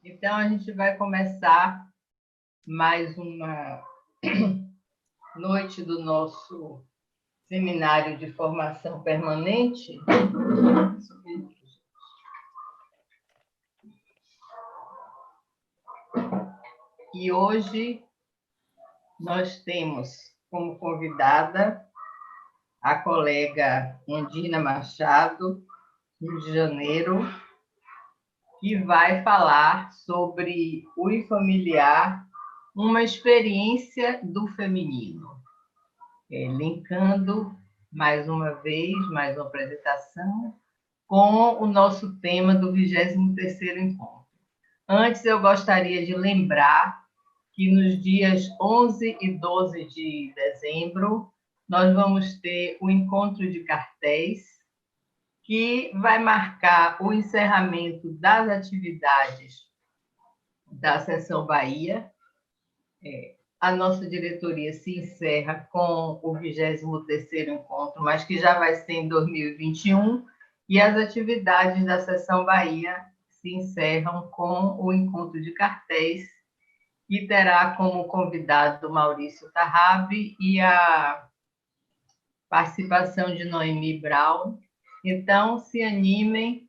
Então, a gente vai começar mais uma noite do nosso seminário de formação permanente. E hoje nós temos como convidada a colega Undina Machado, Rio de Janeiro, que vai falar sobre o Infamiliar, uma experiência do feminino. Linkando mais uma vez, mais uma apresentação, com o nosso tema do 23º encontro. Antes, eu gostaria de lembrar que nos dias 11 e 12 de dezembro, nós vamos ter o encontro de cartéis, que vai marcar o encerramento das atividades da Seção Bahia. A nossa diretoria se encerra com o 23º encontro, mas que já vai ser em 2021, e as atividades da Seção Bahia se encerram com o encontro de cartéis, que terá como convidado Maurício Tarrabi e a participação de Noemi Brown. Então, se animem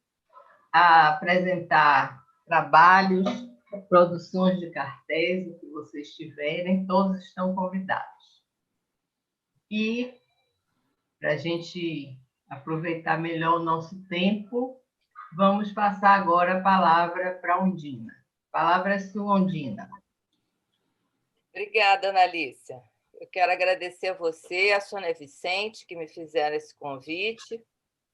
a apresentar trabalhos, produções de cartéis, o que vocês tiverem, todos estão convidados. E, para a gente aproveitar melhor o nosso tempo, vamos passar agora a palavra para a Undina. A palavra é sua, Undina. Obrigada, Analícia. Eu quero agradecer a você e a Sônia Vicente, que me fizeram esse convite,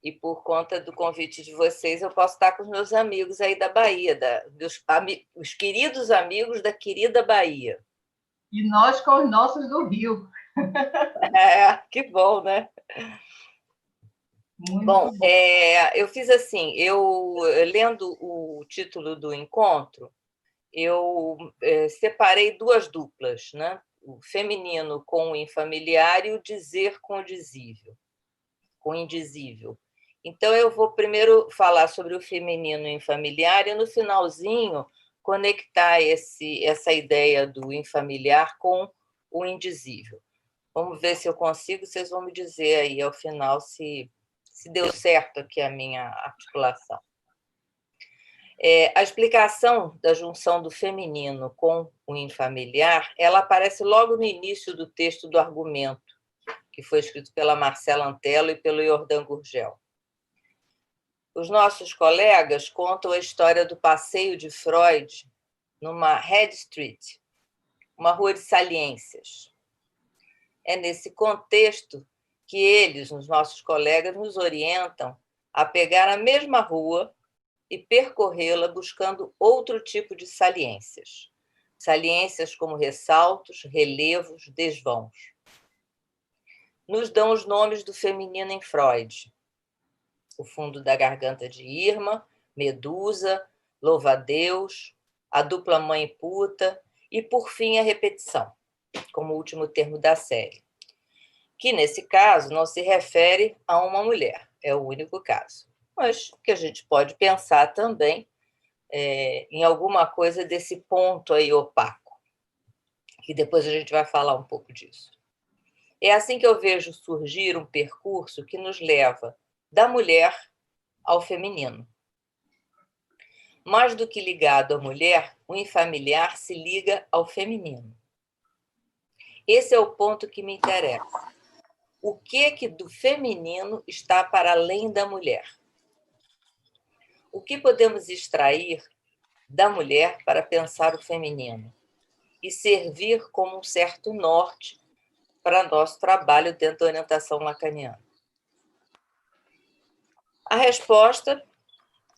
e por conta do convite de vocês, eu posso estar com os meus amigos aí da Bahia, os queridos amigos da querida Bahia. E nós com os nossos do Rio. Que bom, né? Muito bom. Eu fiz assim, lendo o título do encontro, eu separei duas duplas, né? O feminino com o infamiliar e o dizer com o dizível, com o indizível. Então, eu vou primeiro falar sobre o feminino infamiliar e, no finalzinho, conectar essa ideia do infamiliar com o indizível. Vamos ver se eu consigo, vocês vão me dizer aí, ao final, se deu certo aqui a minha articulação. A explicação da junção do feminino com o infamiliar, ela aparece logo no início do texto do argumento, que foi escrito pela Marcela Antelo e pelo Jordan Gurgel. Os nossos colegas contam a história do passeio de Freud numa Head Street, uma rua de saliências. É nesse contexto que eles, os nossos colegas, nos orientam a pegar a mesma rua e percorrê-la buscando outro tipo de saliências. Saliências como ressaltos, relevos, desvãos. Nos dão os nomes do feminino em Freud. O fundo da garganta de Irma, Medusa, Louva-a-Deus, a dupla mãe puta e, por fim, a repetição, como último termo da série, que, nesse caso, não se refere a uma mulher, é o único caso. Mas que a gente pode pensar também em alguma coisa desse ponto aí opaco, que depois a gente vai falar um pouco disso. É assim que eu vejo surgir um percurso que nos leva da mulher ao feminino. Mais do que ligado à mulher, o infamiliar se liga ao feminino. Esse é o ponto que me interessa. O que do feminino está para além da mulher? O que podemos extrair da mulher para pensar o feminino e servir como um certo norte para nosso trabalho dentro da orientação lacaniana? A resposta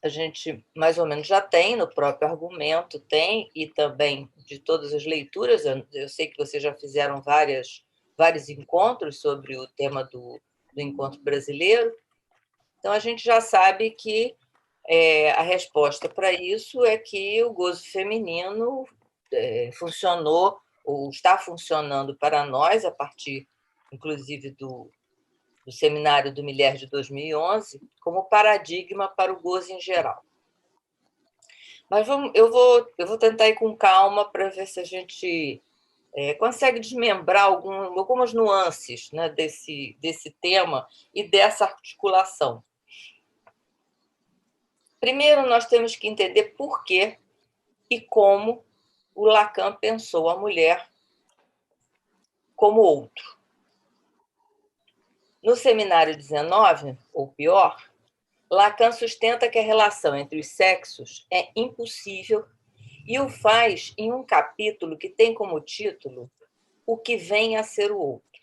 a gente mais ou menos já tem no próprio argumento, e também de todas as leituras. Eu sei que vocês já fizeram vários encontros sobre o tema do encontro brasileiro. Então, a gente já sabe que a resposta para isso é que o gozo feminino funcionou ou está funcionando para nós a partir, inclusive, do Seminário do Miller de 2011, como paradigma para o gozo em geral. Mas eu vou tentar ir com calma para ver se a gente consegue desmembrar algumas nuances, né, desse tema e dessa articulação. Primeiro, nós temos que entender por que e como o Lacan pensou a mulher como outro. No Seminário 19, ou pior, Lacan sustenta que a relação entre os sexos é impossível e o faz em um capítulo que tem como título O que vem a ser o outro.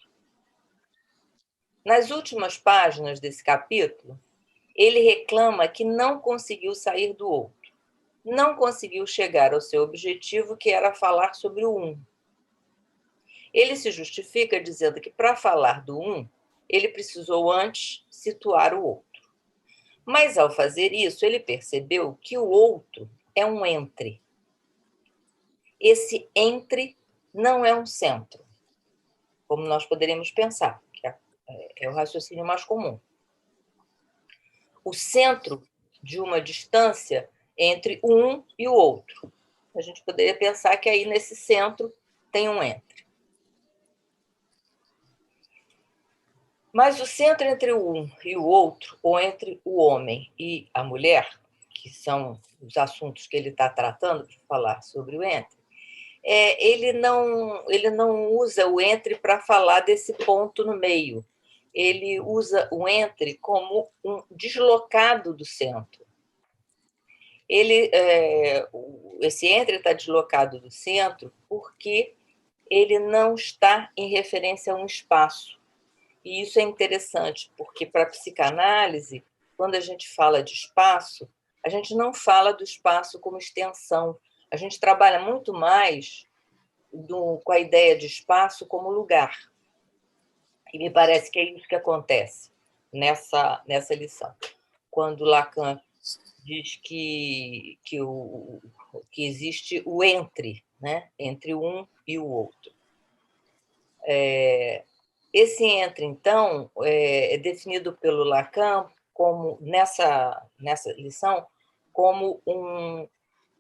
Nas últimas páginas desse capítulo, ele reclama que não conseguiu sair do outro, não conseguiu chegar ao seu objetivo, que era falar sobre o um. Ele se justifica dizendo que, para falar do um, ele precisou antes situar o outro. Mas, ao fazer isso, ele percebeu que o outro é um entre. Esse entre não é um centro, como nós poderíamos pensar, que é o raciocínio mais comum. O centro de uma distância entre um e o outro. A gente poderia pensar que aí nesse centro tem um entre. Mas o centro entre o um e o outro, ou entre o homem e a mulher, que são os assuntos que ele está tratando para falar sobre o entre, ele não usa o entre para falar desse ponto no meio. Ele usa o entre como um deslocado do centro. Esse entre está deslocado do centro porque ele não está em referência a um espaço. E isso é interessante, porque para a psicanálise, quando a gente fala de espaço, a gente não fala do espaço como extensão. A gente trabalha muito mais com a ideia de espaço como lugar. E me parece que é isso que acontece nessa lição. Quando Lacan diz que existe o entre, né? Entre um e o outro. Esse entre, então, é definido pelo Lacan como, nessa lição, como um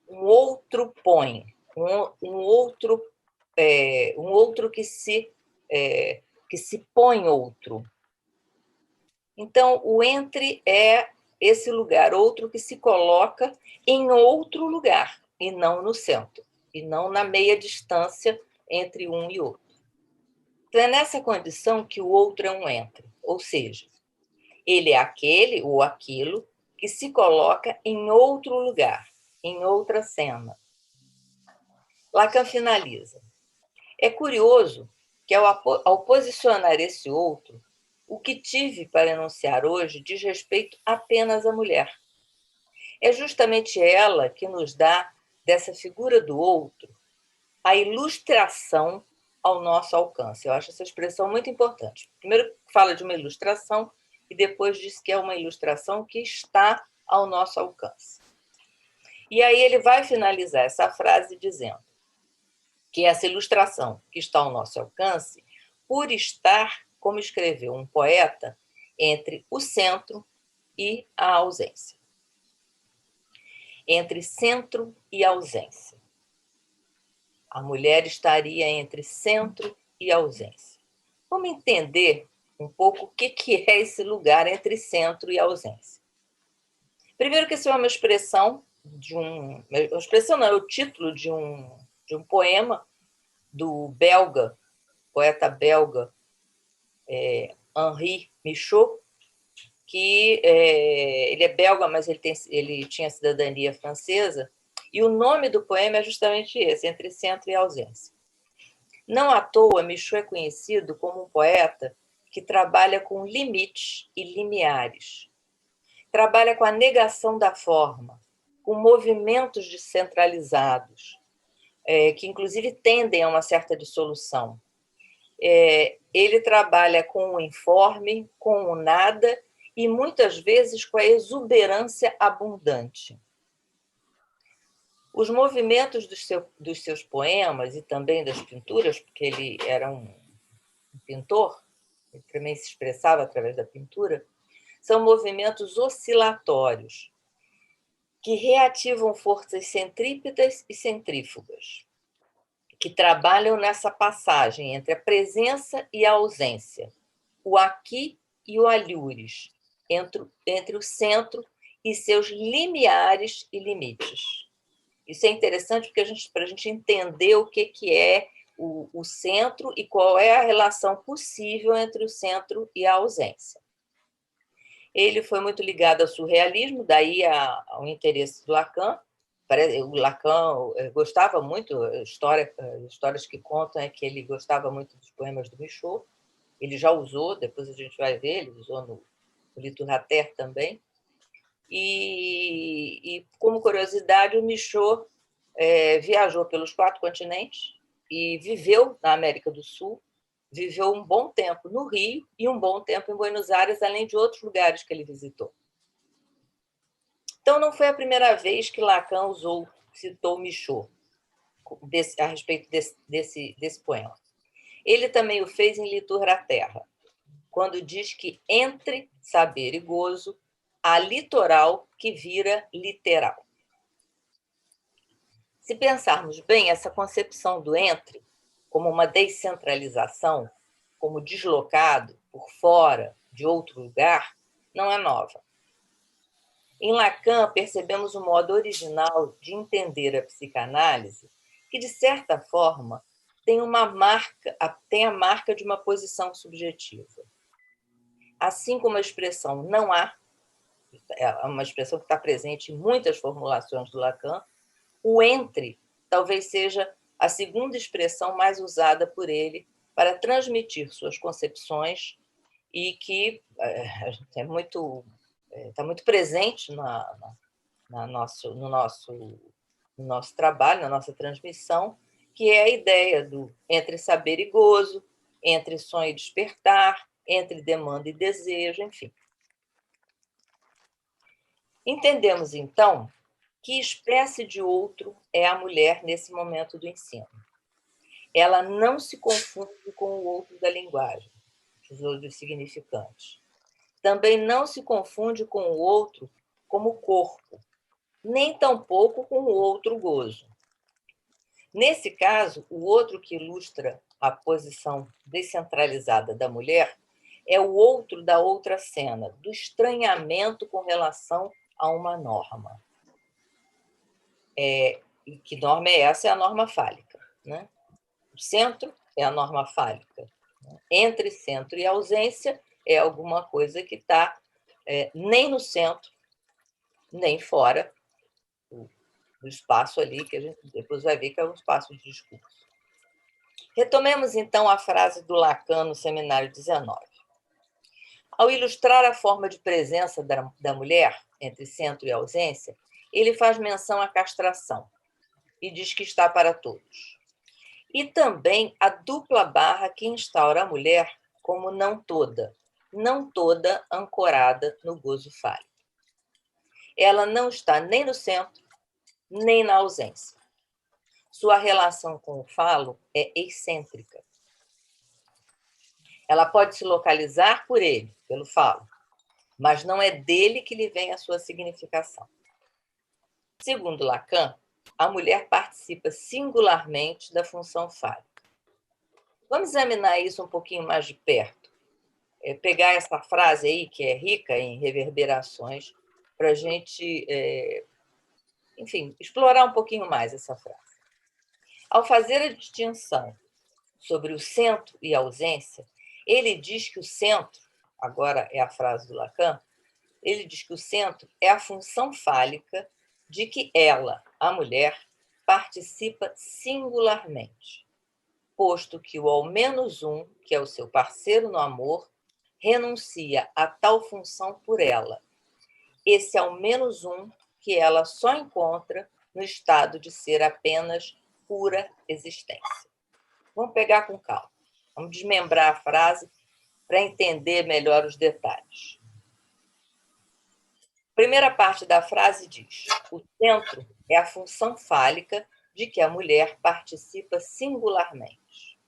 outro põe, um outro que se põe outro. Então, o entre é esse lugar, outro que se coloca em outro lugar, e não no centro, e não na meia distância entre um e outro. Então, é nessa condição que o outro é um entre, ou seja, ele é aquele ou aquilo que se coloca em outro lugar, em outra cena. Lacan finaliza. É curioso que, ao posicionar esse outro, o que tive para enunciar hoje diz respeito apenas à mulher. É justamente ela que nos dá, dessa figura do outro, a ilustração ao nosso alcance. Eu acho essa expressão muito importante. Primeiro fala de uma ilustração e depois diz que é uma ilustração que está ao nosso alcance. E aí ele vai finalizar essa frase dizendo que essa ilustração que está ao nosso alcance, por estar, como escreveu um poeta, entre o centro e a ausência. Entre centro e ausência. A mulher estaria entre centro e ausência. Vamos entender um pouco o que é esse lugar entre centro e ausência. Primeiro que isso é uma expressão uma expressão não, é o título de um poema do belga, poeta belga, Henri Michaud, que ele é belga, mas ele tinha cidadania francesa, e o nome do poema é justamente esse, Entre Centro e Ausência. Não à toa, Michaud é conhecido como um poeta que trabalha com limites e limiares. Trabalha com a negação da forma, com movimentos descentralizados, que inclusive tendem a uma certa dissolução. Ele trabalha com o informe, com o nada e muitas vezes com a exuberância abundante. Os movimentos dos seus poemas e também das pinturas, porque ele era um pintor, ele também se expressava através da pintura, são movimentos oscilatórios. que reativam forças centrípetas e centrífugas, que trabalham nessa passagem entre a presença e a ausência, o aqui e o alhures, entre o centro e seus limiares e limites. Isso é interessante porque para a gente entender o que é o centro e qual é a relação possível entre o centro e a ausência. Ele foi muito ligado ao surrealismo, daí ao interesse do Lacan. O Lacan gostava muito, histórias que contam é que ele gostava muito dos poemas do Michaud. Ele já usou, depois a gente vai ver, ele usou no Littérature também. E, como curiosidade, o Michaud viajou pelos 4 continentes e viveu na América do Sul, viveu um bom tempo no Rio e um bom tempo em Buenos Aires, além de outros lugares que ele visitou. Então, não foi a primeira vez que Lacan citou Michaud a respeito desse poema. Ele também o fez em Littérature, quando diz que entre saber e gozo, há litoral que vira literal. Se pensarmos bem, essa concepção do entre como uma descentralização, como deslocado por fora de outro lugar, não é nova. Em Lacan, percebemos um modo original de entender a psicanálise que, de certa forma, tem a marca de uma posição subjetiva. Assim como a expressão não há, é uma expressão que está presente em muitas formulações do Lacan, o entre talvez seja a segunda expressão mais usada por ele para transmitir suas concepções e que está muito presente no nosso trabalho, na nossa transmissão, que é a ideia do entre saber e gozo, entre sonho e despertar, entre demanda e desejo, enfim. Entendemos, então, que espécie de outro é a mulher nesse momento do ensino. Ela não se confunde com o outro da linguagem, os outros significantes. Também não se confunde com o outro como corpo, nem tampouco com o outro gozo. Nesse caso, o outro que ilustra a posição descentralizada da mulher é o outro da outra cena, do estranhamento com relação a uma norma. E que norma é essa? É a norma fálica, né? O centro é a norma fálica. Entre centro e ausência é alguma coisa que está nem no centro, nem fora do espaço ali, que a gente depois vai ver que é um espaço de discurso. Retomemos, então, a frase do Lacan no Seminário 19. Ao ilustrar a forma de presença da mulher entre centro e ausência, ele faz menção à castração e diz que está para todos. E também a dupla barra que instaura a mulher como não toda ancorada no gozo fálico. Ela não está nem no centro, nem na ausência. Sua relação com o falo é excêntrica. Ela pode se localizar por ele, pelo falo, mas não é dele que lhe vem a sua significação. Segundo Lacan, a mulher participa singularmente da função fálica. Vamos examinar isso um pouquinho mais de perto. Pegar essa frase aí, que é rica em reverberações, para a gente, enfim, explorar um pouquinho mais essa frase. Ao fazer a distinção sobre o centro e a ausência, ele diz que o centro, agora é a frase do Lacan, ele diz que o centro é a função fálica de que ela, a mulher, participa singularmente, posto que o ao menos um, que é o seu parceiro no amor, renuncia a tal função por ela. Esse ao menos um que ela só encontra no estado de ser apenas pura existência. Vamos pegar com calma. Vamos desmembrar a frase para entender melhor os detalhes. A primeira parte da frase diz: o centro é a função fálica de que a mulher participa singularmente.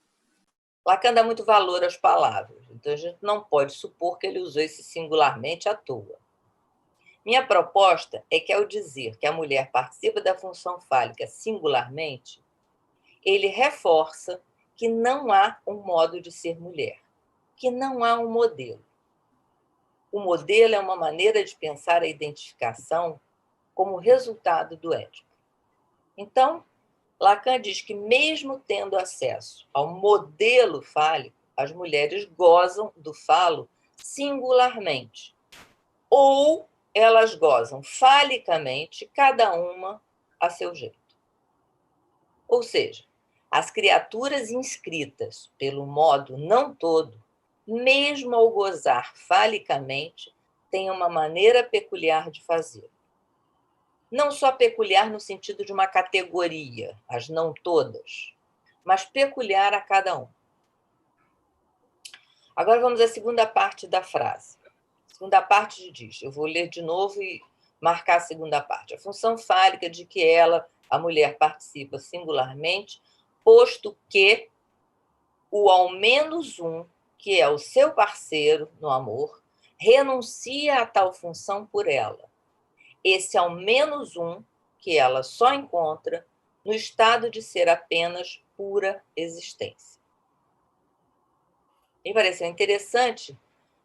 Lacan dá muito valor às palavras, então a gente não pode supor que ele usou esse singularmente à toa. Minha proposta é que, ao dizer que a mulher participa da função fálica singularmente, ele reforça que não há um modo de ser mulher, que não há um modelo. O modelo é uma maneira de pensar a identificação como resultado do Édipo. Então, Lacan diz que, mesmo tendo acesso ao modelo fálico, as mulheres gozam do falo singularmente, ou elas gozam falicamente, cada uma a seu jeito. Ou seja, as criaturas inscritas pelo modo não todo, mesmo ao gozar falicamente, têm uma maneira peculiar de fazer. Não só peculiar no sentido de uma categoria, as não todas, mas peculiar a cada um. Agora vamos à segunda parte da frase. A segunda parte diz, eu vou ler de novo e marcar a segunda parte. A função fálica de que ela, a mulher, participa singularmente, posto que o ao menos um, que é o seu parceiro no amor, renuncia a tal função por ela. Esse ao menos um que ela só encontra no estado de ser apenas pura existência. Me pareceu interessante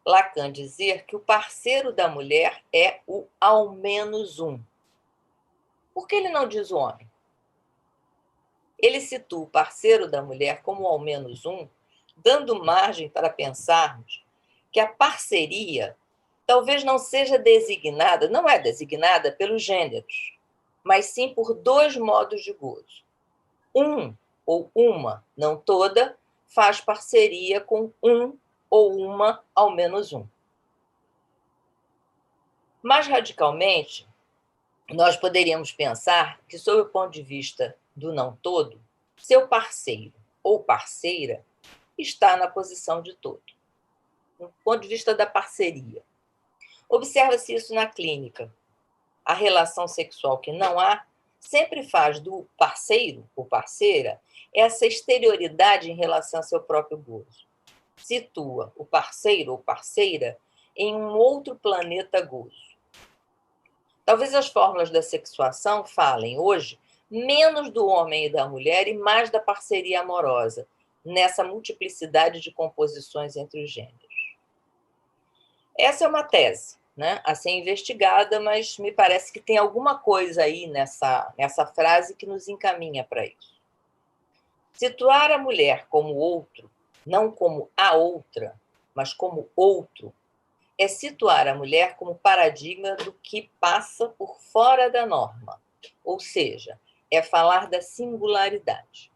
Lacan dizer que o parceiro da mulher é o ao menos um. Por que ele não diz o homem? Ele situa o parceiro da mulher como ao menos um, dando margem para pensarmos que a parceria talvez não seja designada, não é designada pelos gêneros, mas sim por dois modos de gozo. Um ou uma, não toda, faz parceria com um ou uma ao menos um. Mais radicalmente, nós poderíamos pensar que, sob o ponto de vista do não todo, seu parceiro ou parceira está na posição de todo, do ponto de vista da parceria. Observa-se isso na clínica. A relação sexual que não há sempre faz do parceiro ou parceira essa exterioridade em relação ao seu próprio gozo. Situa o parceiro ou parceira em um outro planeta gozo. Talvez as fórmulas da sexuação falem hoje menos do homem e da mulher e mais da parceria amorosa, nessa multiplicidade de composições entre os gêneros. Essa é uma tese, né, a ser investigada, mas me parece que tem alguma coisa aí nessa frase que nos encaminha para isso. Situar a mulher como outro, não como a outra, mas como outro, é situar a mulher como paradigma do que passa por fora da norma, ou seja, é falar da singularidade.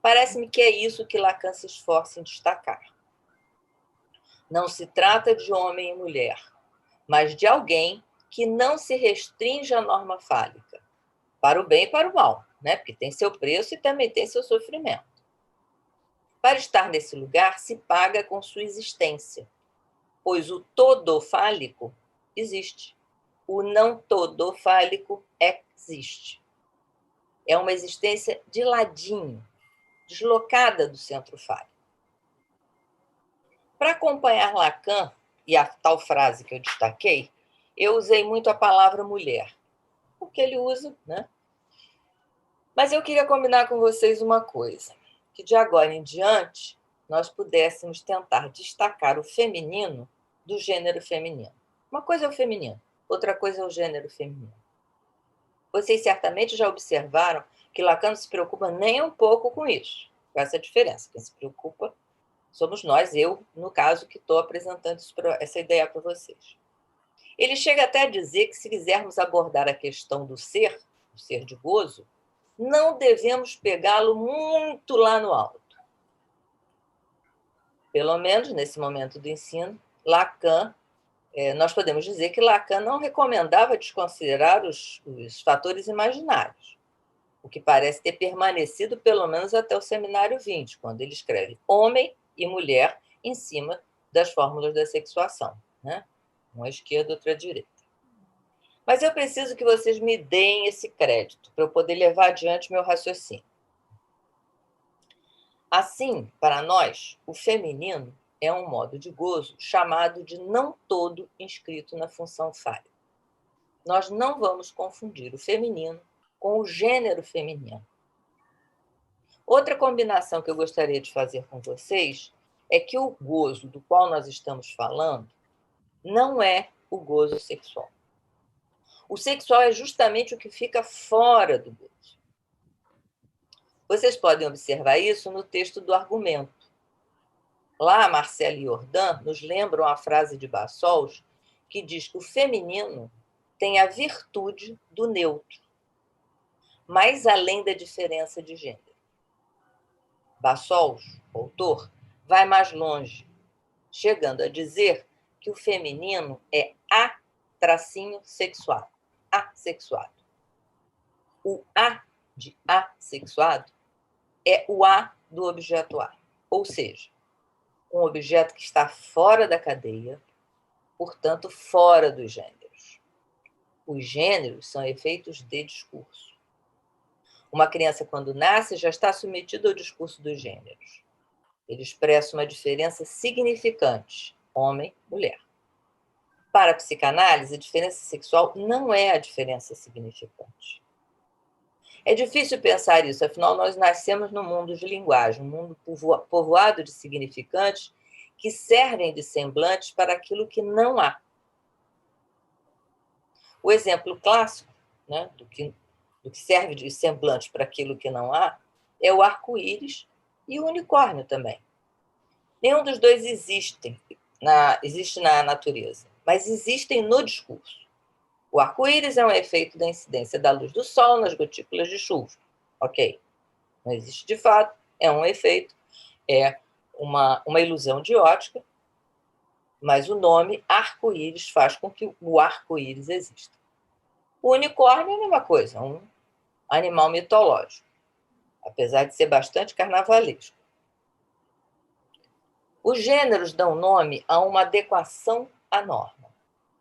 Parece-me que é isso que Lacan se esforça em destacar. Não se trata de homem e mulher, mas de alguém que não se restringe à norma fálica, para o bem e para o mal, né? Porque tem seu preço e também tem seu sofrimento. Para estar nesse lugar, se paga com sua existência, pois o todo fálico existe. O não todo fálico existe. É uma existência de ladinho, deslocada do centro fálico. Para acompanhar Lacan, e a tal frase que eu destaquei, eu usei muito a palavra mulher, porque ele usa, né? Mas eu queria combinar com vocês uma coisa, que de agora em diante nós pudéssemos tentar destacar o feminino do gênero feminino. Uma coisa é o feminino, outra coisa é o gênero feminino. Vocês certamente já observaram que Lacan não se preocupa nem um pouco com isso, com essa diferença. Quem se preocupa somos nós, eu, no caso, que estou apresentando essa ideia para vocês. Ele chega até a dizer que, se quisermos abordar a questão do ser, o ser de gozo, não devemos pegá-lo muito lá no alto. Pelo menos, nesse momento do ensino, Lacan, nós podemos dizer que Lacan não recomendava desconsiderar os fatores imaginários, o que parece ter permanecido pelo menos até o seminário 20, quando ele escreve homem e mulher em cima das fórmulas da sexuação, né? Uma à esquerda, outra à direita. Mas eu preciso que vocês me deem esse crédito para eu poder levar adiante meu raciocínio. Assim, para nós, o feminino é um modo de gozo chamado de não todo inscrito na função fálica. Nós não vamos confundir o feminino com o gênero feminino. Outra combinação que eu gostaria de fazer com vocês é que o gozo do qual nós estamos falando não é o gozo sexual. O sexual é justamente o que fica fora do gozo. Vocês podem observar isso no texto do argumento. Lá, Marcelo e Jordan nos lembram a frase de Bassols, que diz que o feminino tem a virtude do neutro, mais além da diferença de gênero. Bassols, o autor, vai mais longe, chegando a dizer que o feminino é a-sexuado. Assexuado. O A de assexuado é o A do objeto A, ou seja, um objeto que está fora da cadeia, portanto, fora dos gêneros. Os gêneros são efeitos de discurso. Uma criança, quando nasce, já está submetida ao discurso dos gêneros. Ele expressa uma diferença significante, homem, mulher. Para a psicanálise, a diferença sexual não é a diferença significante. É difícil pensar isso, afinal, nós nascemos num mundo de linguagem, um mundo povoado de significantes que servem de semblantes para aquilo que não há. O exemplo clássico, né, do que serve de semblante para aquilo que não há é o arco-íris e o unicórnio também. Nenhum dos dois existe na natureza, mas existem no discurso. O arco-íris é um efeito da incidência da luz do sol nas gotículas de chuva. Ok. Não existe de fato, é um efeito, é uma ilusão de ótica, mas o nome arco-íris faz com que o arco-íris exista. O unicórnio é a mesma coisa, um animal mitológico, apesar de ser bastante carnavalesco. Os gêneros dão nome a uma adequação à norma,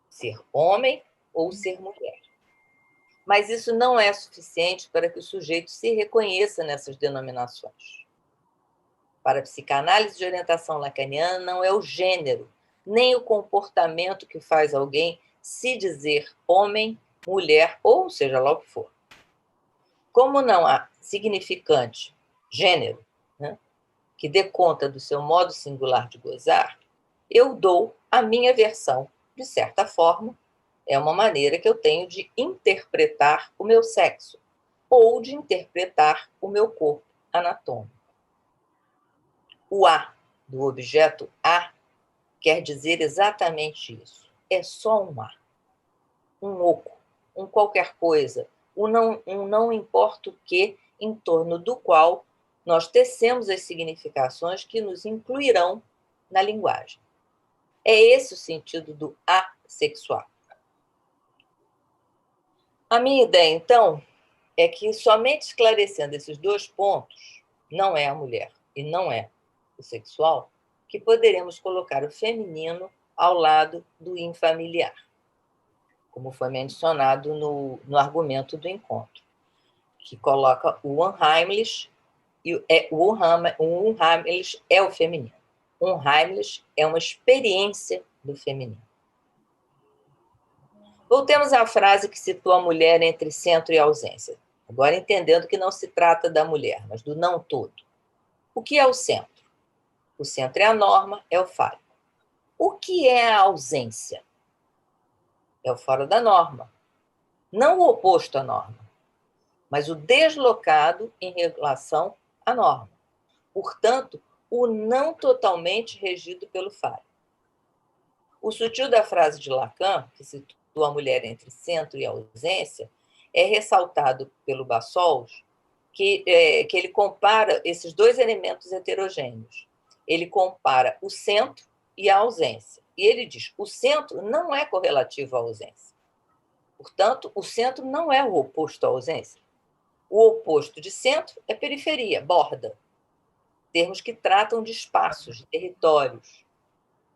ser homem ou ser mulher. Mas isso não é suficiente para que o sujeito se reconheça nessas denominações. Para a psicanálise de orientação lacaniana, não é o gênero, nem o comportamento que faz alguém se dizer homem, mulher, ou seja lá o que for. Como não há significante gênero, né, que dê conta do seu modo singular de gozar, eu dou a minha versão, de certa forma, é uma maneira que eu tenho de interpretar o meu sexo ou de interpretar o meu corpo anatômico. O A do objeto A quer dizer exatamente isso. É só um A, um oco, um qualquer coisa, um não importa o que, em torno do qual nós tecemos as significações que nos incluirão na linguagem. É esse o sentido do assexual. A minha ideia, então, é que somente esclarecendo esses dois pontos, não é a mulher e não é o sexual, que poderemos colocar o feminino ao lado do infamiliar, como foi mencionado no argumento do encontro, que coloca o unheimlich, o unheimlich é o feminino. Unheimlich é uma experiência do feminino. Voltemos à frase que citou a mulher entre centro e ausência. Agora entendendo que não se trata da mulher, mas do não todo. O que é o centro? O centro é a norma, é o fálico. O que é a ausência? É o fora da norma. Não o oposto à norma, mas o deslocado em relação à norma. Portanto, o não totalmente regido pelo fálico. O sutil da frase de Lacan, que citou a mulher entre centro e ausência, é ressaltado pelo Bassols, que ele compara esses dois elementos heterogêneos. Ele compara o centro e a ausência. E ele diz, o centro não é correlativo à ausência. Portanto, o centro não é o oposto à ausência. O oposto de centro é periferia, borda. Termos que tratam de espaços, de territórios.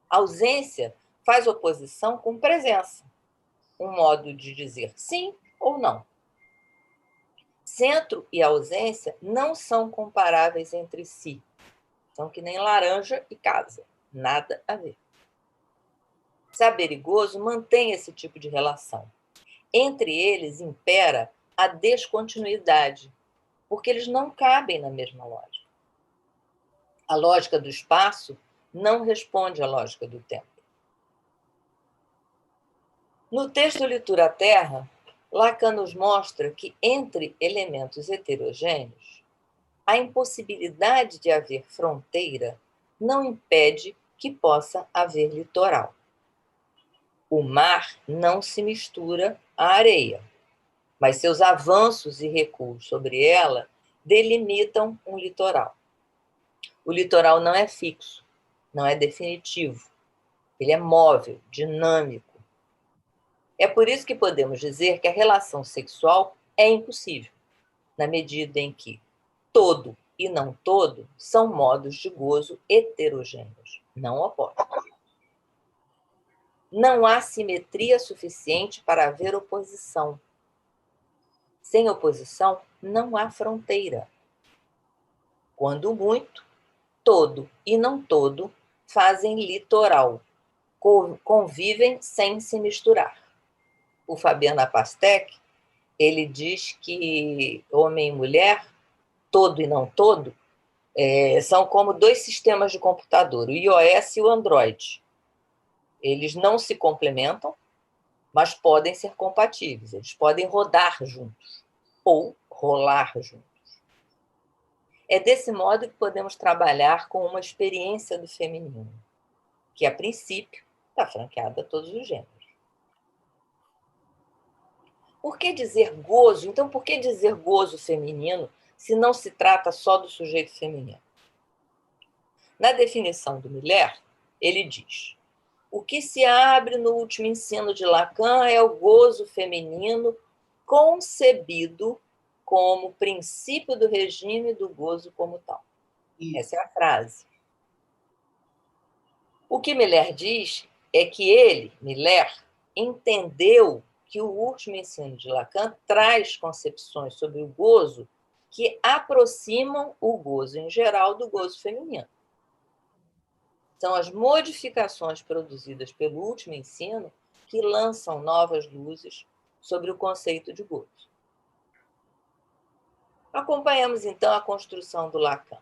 A ausência faz oposição com presença. Um modo de dizer sim ou não. Centro e ausência não são comparáveis entre si. São que nem laranja e casa. Nada a ver. Saber e gozo mantém esse tipo de relação. Entre eles impera a descontinuidade, porque eles não cabem na mesma lógica. A lógica do espaço não responde à lógica do tempo. No texto Litura Terra, Lacan nos mostra que, entre elementos heterogêneos, a impossibilidade de haver fronteira não impede que possa haver litoral. O mar não se mistura à areia, mas seus avanços e recuos sobre ela delimitam um litoral. O litoral não é fixo, não é definitivo. Ele é móvel, dinâmico. É por isso que podemos dizer que a relação sexual é impossível, na medida em que todo e não todo são modos de gozo heterogêneos, não opostos. Não há simetria suficiente para haver oposição. Sem oposição, não há fronteira. Quando muito, todo e não todo fazem litoral, convivem sem se misturar. O Fabiana Pastek, ele diz que homem e mulher, todo e não todo, são como dois sistemas de computador, o iOS e o Android. Eles não se complementam, mas podem ser compatíveis, eles podem rodar juntos ou rolar juntos. É desse modo que podemos trabalhar com uma experiência do feminino, que, a princípio, está franqueada a todos os gêneros. Por que dizer gozo? Então, por que dizer gozo feminino se não se trata só do sujeito feminino? Na definição do Miller, ele diz: o que se abre no último ensino de Lacan é o gozo feminino concebido como princípio do regime do gozo como tal. Essa é a frase. O que Miller diz é que ele, Miller, entendeu que o último ensino de Lacan traz concepções sobre o gozo que aproximam o gozo em geral do gozo feminino. São as modificações produzidas pelo último ensino que lançam novas luzes sobre o conceito de gozo. Acompanhamos, então, a construção do Lacan.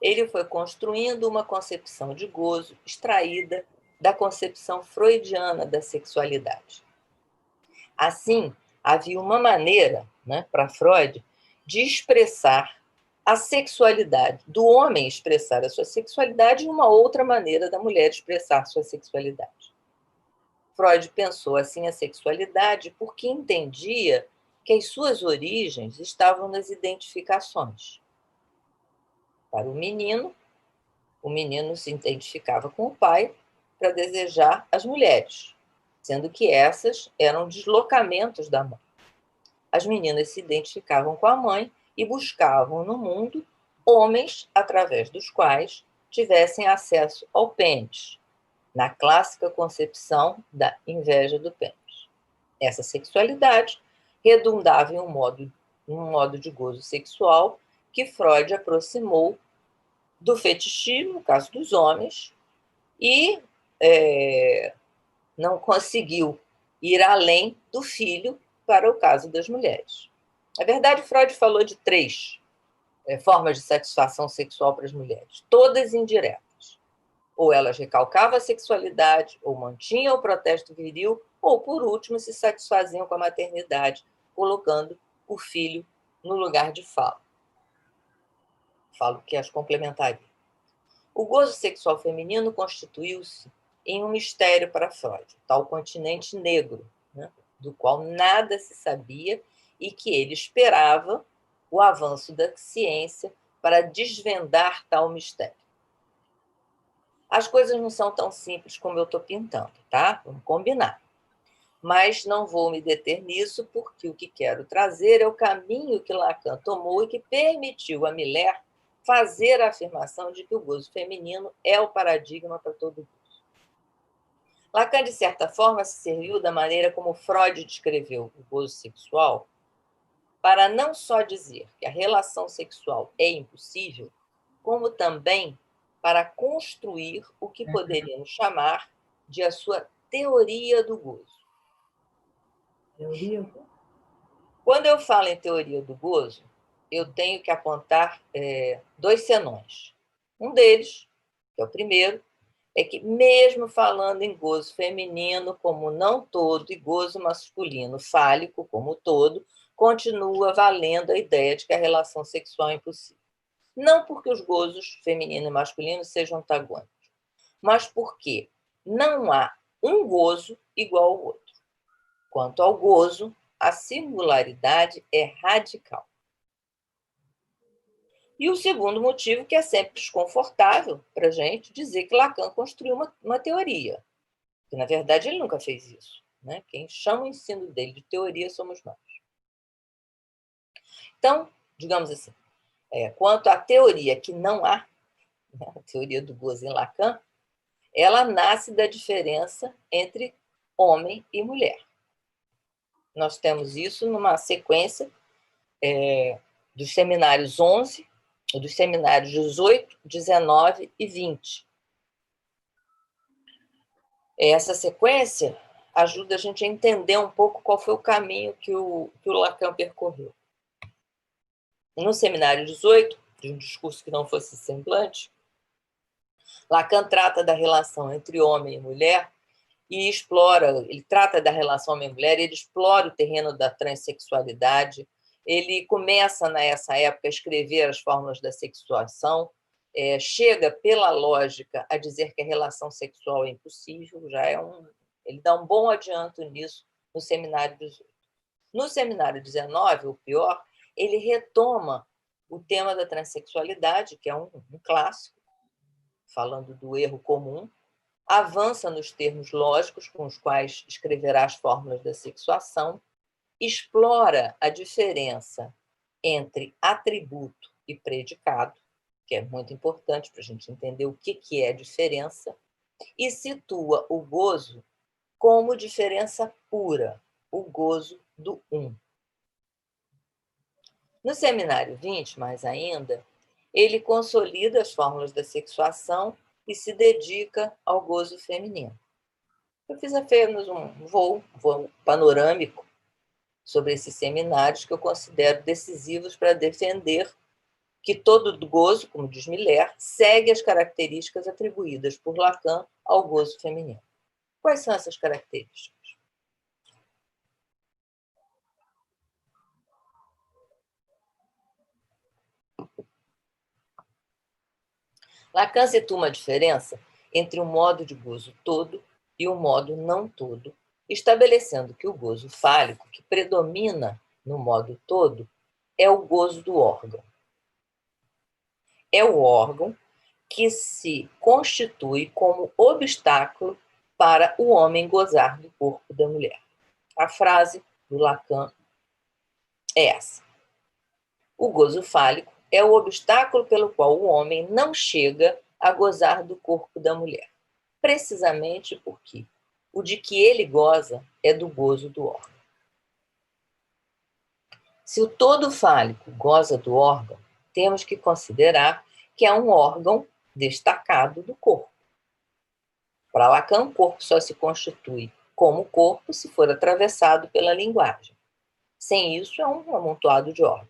Ele foi construindo uma concepção de gozo extraída da concepção freudiana da sexualidade. Assim, havia uma maneira, para Freud, de expressar a sexualidade, do homem expressar a sua sexualidade e uma outra maneira da mulher expressar sua sexualidade. Freud pensou assim a sexualidade porque entendia que as suas origens estavam nas identificações. Para o menino se identificava com o pai para desejar as mulheres, sendo que essas eram deslocamentos da mãe. As meninas se identificavam com a mãe e buscavam no mundo homens através dos quais tivessem acesso ao pênis, na clássica concepção da inveja do pênis. Essa sexualidade redundava em um modo de gozo sexual que Freud aproximou do fetichismo, no caso dos homens, e não conseguiu ir além do filho para o caso das mulheres. Na verdade, Freud falou de 3 formas de satisfação sexual para as mulheres, todas indiretas. Ou elas recalcavam a sexualidade, ou mantinham o protesto viril, ou, por último, se satisfaziam com a maternidade, colocando o filho no lugar de falo. Falo que as complementaria. O gozo sexual feminino constituiu-se em um mistério para Freud, tal continente negro, do qual nada se sabia e que ele esperava o avanço da ciência para desvendar tal mistério. As coisas não são tão simples como eu estou pintando, tá? Vamos combinar. Mas não vou me deter nisso, porque o que quero trazer é o caminho que Lacan tomou e que permitiu a Miller fazer a afirmação de que o gozo feminino é o paradigma para todo gozo. Lacan, de certa forma, se serviu da maneira como Freud descreveu o gozo sexual para não só dizer que a relação sexual é impossível, como também para construir o que poderíamos chamar de a sua teoria do gozo. Teoria? Quando eu falo em teoria do gozo, eu tenho que apontar dois senões. Um deles, que é o primeiro, é que mesmo falando em gozo feminino como não todo e gozo masculino fálico como todo, continua valendo a ideia de que a relação sexual é impossível. Não porque os gozos feminino e masculino sejam antagônicos, mas porque não há um gozo igual ao outro. Quanto ao gozo, a singularidade é radical. E o segundo motivo, que é sempre desconfortável para a gente dizer que Lacan construiu uma teoria, que, na verdade, ele nunca fez isso. Né? Quem chama o ensino dele de teoria somos nós. Então, digamos assim, quanto à teoria que não há, né, a teoria do gozo em Lacan, ela nasce da diferença entre homem e mulher. Nós temos isso numa sequência dos seminários 11, dos seminários 18, 19 e 20. Essa sequência ajuda a gente a entender um pouco qual foi o caminho que o Lacan percorreu. No seminário 18, de um discurso que não fosse semblante, Lacan trata da relação entre homem e mulher e ele trata da relação homem-mulher, ele explora o terreno da transexualidade, ele começa, nessa época, a escrever as fórmulas da sexuação, chega, pela lógica, a dizer que a relação sexual é impossível, ele dá um bom adianto nisso no seminário 18. No seminário 19, o pior, ele retoma o tema da transexualidade, que é um clássico, falando do erro comum, avança nos termos lógicos com os quais escreverá as fórmulas da sexuação, explora a diferença entre atributo e predicado, que é muito importante para a gente entender o que é a diferença, e situa o gozo como diferença pura, o gozo do um. No seminário 20, mais ainda, ele consolida as fórmulas da sexuação e se dedica ao gozo feminino. Eu fiz apenas um voo panorâmico sobre esses seminários que eu considero decisivos para defender que todo gozo, como diz Miller, segue as características atribuídas por Lacan ao gozo feminino. Quais são essas características? Lacan situa uma diferença entre o modo de gozo todo e o modo não todo, estabelecendo que o gozo fálico, que predomina no modo todo, é o gozo do órgão. É o órgão que se constitui como obstáculo para o homem gozar do corpo da mulher. A frase do Lacan é essa: o gozo fálico é o obstáculo pelo qual o homem não chega a gozar do corpo da mulher, precisamente porque o de que ele goza é do gozo do órgão. Se o todo fálico goza do órgão, temos que considerar que é um órgão destacado do corpo. Para Lacan, o corpo só se constitui como corpo se for atravessado pela linguagem. Sem isso, é um amontoado de órgãos.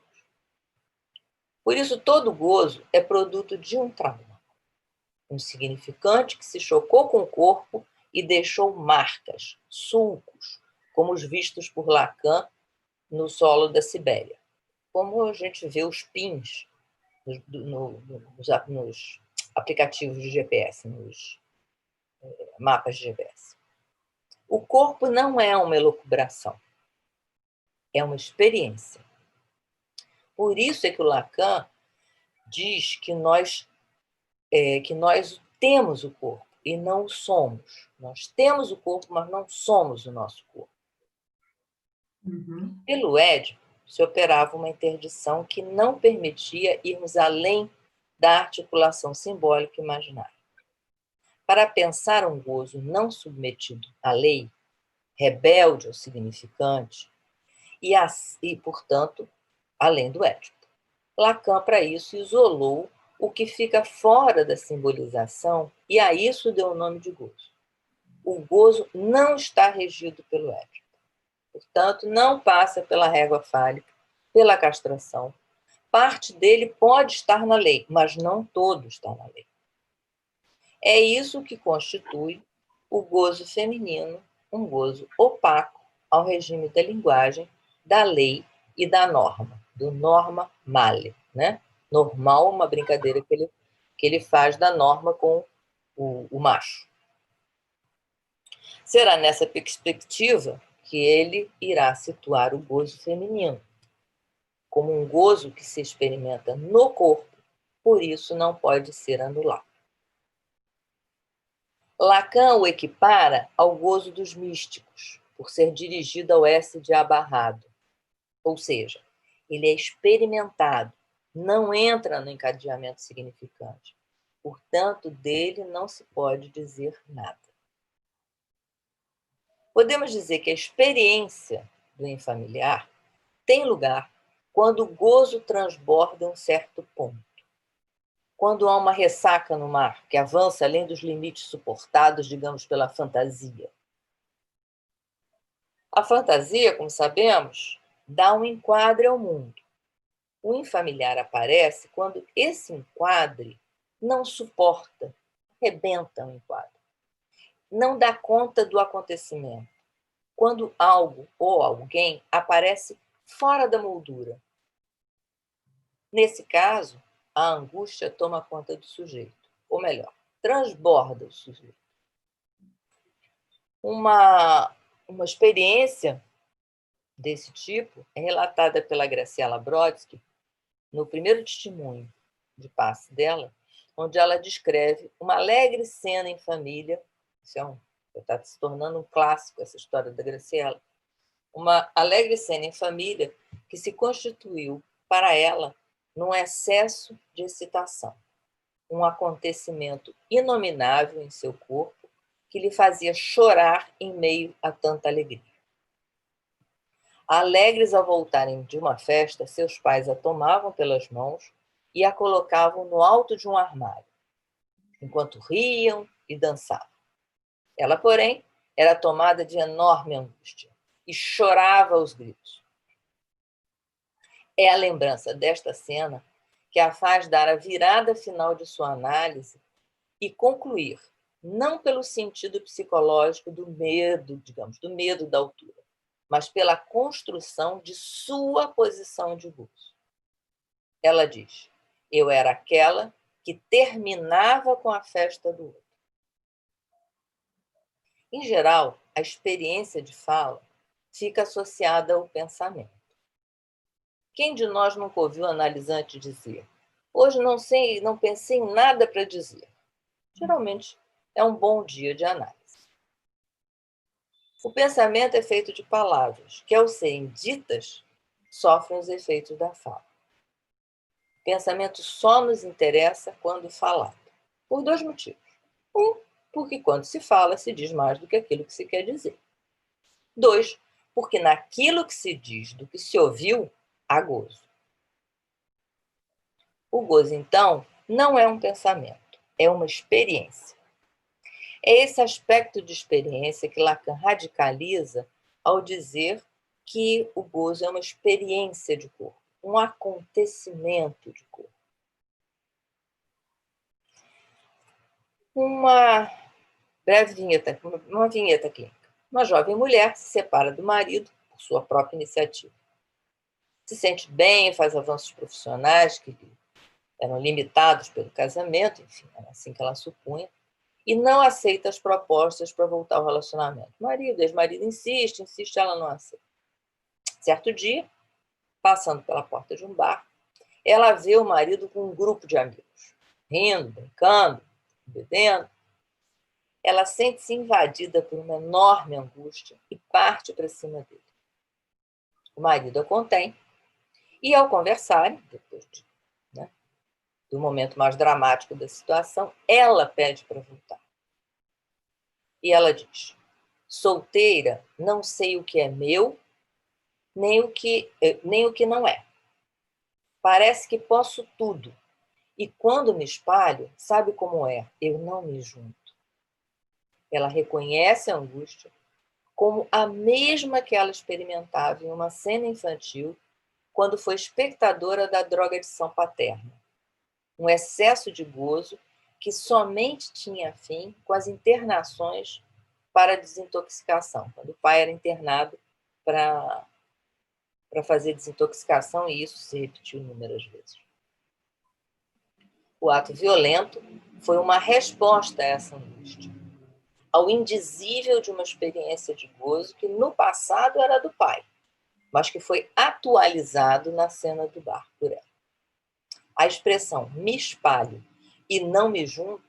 Por isso, todo gozo é produto de um trauma. Um significante que se chocou com o corpo e deixou marcas, sulcos, como os vistos por Lacan no solo da Sibéria. Como a gente vê os pins nos aplicativos de GPS, nos mapas de GPS. O corpo não é uma elucubração, é uma experiência. Por isso é que o Lacan diz que nós temos o corpo e não o somos. Nós temos o corpo, mas não somos o nosso corpo. Uhum. Pelo Édipo, se operava uma interdição que não permitia irmos além da articulação simbólica e imaginária. Para pensar um gozo não submetido à lei, rebelde ao significante, e, portanto, além do Édipo. Lacan, para isso, isolou o que fica fora da simbolização e a isso deu o nome de gozo. O gozo não está regido pelo Édipo. Portanto, não passa pela régua fálica, pela castração. Parte dele pode estar na lei, mas não todo está na lei. É isso que constitui o gozo feminino, um gozo opaco ao regime da linguagem, da lei e da norma, do norma male, né? Normal, uma brincadeira que ele faz da norma com o macho. Será nessa perspectiva que ele irá situar o gozo feminino, como um gozo que se experimenta no corpo, por isso não pode ser anulado. Lacan o equipara ao gozo dos místicos, por ser dirigido ao S de abarrado. Ou seja, ele é experimentado, não entra no encadeamento significante. Portanto, dele não se pode dizer nada. Podemos dizer que a experiência do infamiliar tem lugar quando o gozo transborda um certo ponto. Quando há uma ressaca no mar que avança além dos limites suportados, digamos, pela fantasia. A fantasia, como sabemos, dá um enquadre ao mundo. O infamiliar aparece quando esse enquadre não suporta, rebenta o enquadre. Não dá conta do acontecimento. Quando algo ou alguém aparece fora da moldura. Nesse caso, a angústia toma conta do sujeito, ou melhor, transborda o sujeito. Uma experiência desse tipo é relatada pela Graciela Brodsky no primeiro testemunho de passe dela, onde ela descreve uma alegre cena em família. Isso está se tornando um clássico, essa história da Graciela. Uma alegre cena em família que se constituiu para ela num excesso de excitação, um acontecimento inominável em seu corpo que lhe fazia chorar em meio a tanta alegria. Alegres ao voltarem de uma festa, seus pais a tomavam pelas mãos e a colocavam no alto de um armário, enquanto riam e dançavam. Ela, porém, era tomada de enorme angústia e chorava aos gritos. É a lembrança desta cena que a faz dar a virada final de sua análise e concluir, não pelo sentido psicológico do medo, digamos, do medo da altura, mas pela construção de sua posição de gozo. Ela diz, eu era aquela que terminava com a festa do outro. Em geral, a experiência de fala fica associada ao pensamento. Quem de nós nunca ouviu o analisante dizer, hoje não pensei em nada para dizer? Geralmente é um bom dia de análise. O pensamento é feito de palavras, que ao serem ditas, sofrem os efeitos da fala. O pensamento só nos interessa quando falado, por dois motivos. Um, porque quando se fala, se diz mais do que aquilo que se quer dizer. Dois, porque naquilo que se diz do que se ouviu, há gozo. O gozo, então, não é um pensamento, é uma experiência. É esse aspecto de experiência que Lacan radicaliza ao dizer que o gozo é uma experiência de corpo, um acontecimento de corpo. Uma breve vinheta, uma vinheta clínica. Uma jovem mulher se separa do marido por sua própria iniciativa. Se sente bem, faz avanços profissionais que eram limitados pelo casamento, enfim, era assim que ela supunha, e não aceita as propostas para voltar ao relacionamento. Ex-marido insiste, ela não aceita. Certo dia, passando pela porta de um bar, ela vê o marido com um grupo de amigos, rindo, brincando, bebendo. Ela sente-se invadida por uma enorme angústia e parte para cima dele. O marido a contém e, ao conversarem, depois do momento mais dramático da situação, ela pede para voltar. E ela diz, solteira, não sei o que é meu, nem o que não é. Parece que posso tudo. E quando me espalho, sabe como é? Eu não me junto. Ela reconhece a angústia, como a mesma que ela experimentava em uma cena infantil quando foi espectadora da drogadição paterna. Um excesso de gozo que somente tinha fim com as internações para desintoxicação, quando o pai era internado para fazer desintoxicação, e isso se repetiu inúmeras vezes. O ato violento foi uma resposta a essa angústia, ao indizível de uma experiência de gozo que no passado era do pai, mas que foi atualizado na cena do bar por ela. A expressão me espalho e não me junto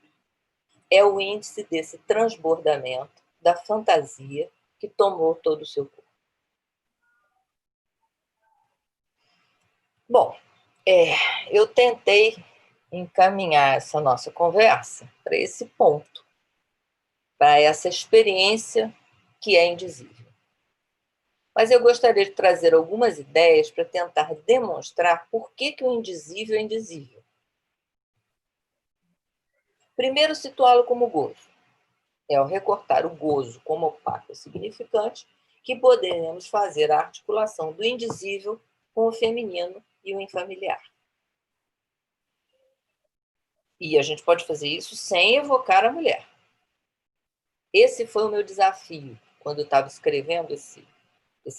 é o índice desse transbordamento da fantasia que tomou todo o seu corpo. Bom, eu tentei encaminhar essa nossa conversa para esse ponto, para essa experiência que é indizível. Mas eu gostaria de trazer algumas ideias para tentar demonstrar por que o indizível é indizível. Primeiro, situá-lo como gozo. É ao recortar o gozo como opaco e significante que poderemos fazer a articulação do indizível com o feminino e o infamiliar. E a gente pode fazer isso sem evocar a mulher. Esse foi o meu desafio quando eu estava escrevendo esse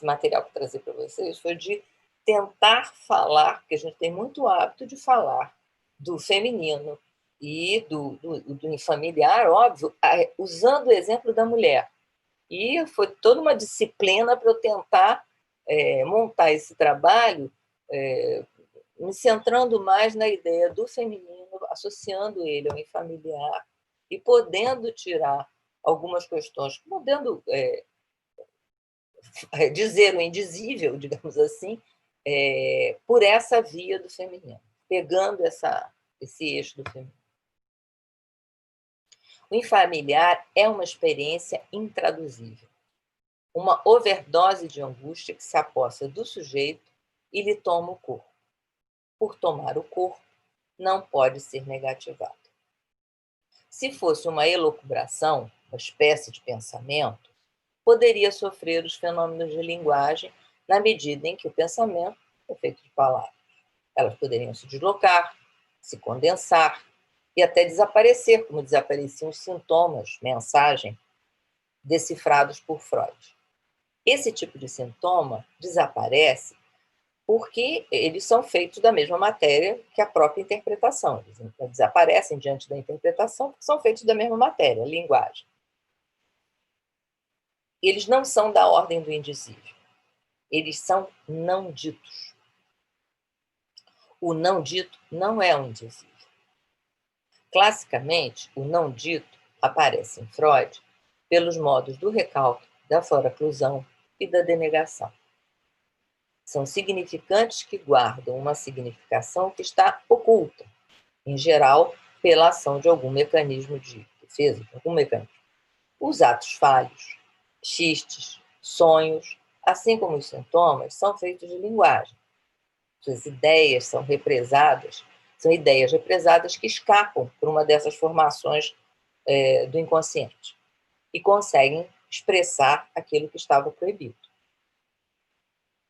material para trazer para vocês, foi de tentar falar, porque a gente tem muito hábito de falar do feminino e do infamiliar, óbvio, usando o exemplo da mulher. E foi toda uma disciplina para eu tentar montar esse trabalho, me centrando mais na ideia do feminino, associando ele ao infamiliar e podendo tirar algumas questões, podendo dizer o indizível, digamos assim, por essa via do feminino, pegando esse eixo do feminino. O infamiliar é uma experiência intraduzível, uma overdose de angústia que se apossa do sujeito e lhe toma o corpo. Por tomar o corpo, não pode ser negativado. Se fosse uma elucubração, uma espécie de pensamento, poderia sofrer os fenômenos de linguagem na medida em que o pensamento é feito de palavras. Elas poderiam se deslocar, se condensar e até desaparecer, como desapareciam os sintomas, mensagem, decifrados por Freud. Esse tipo de sintoma desaparece porque eles são feitos da mesma matéria que a própria interpretação. Eles desaparecem diante da interpretação porque são feitos da mesma matéria, a linguagem. Eles não são da ordem do indizível. Eles são não ditos. O não dito não é um indizível. Classicamente, o não dito aparece em Freud pelos modos do recalque, da foraclusão e da denegação. São significantes que guardam uma significação que está oculta, em geral, pela ação de algum mecanismo de defesa, de algum mecanismo. Os atos falhos, xistes, sonhos, assim como os sintomas, são feitos de linguagem. Suas ideias são represadas, são ideias represadas que escapam por uma dessas formações do inconsciente e conseguem expressar aquilo que estava proibido.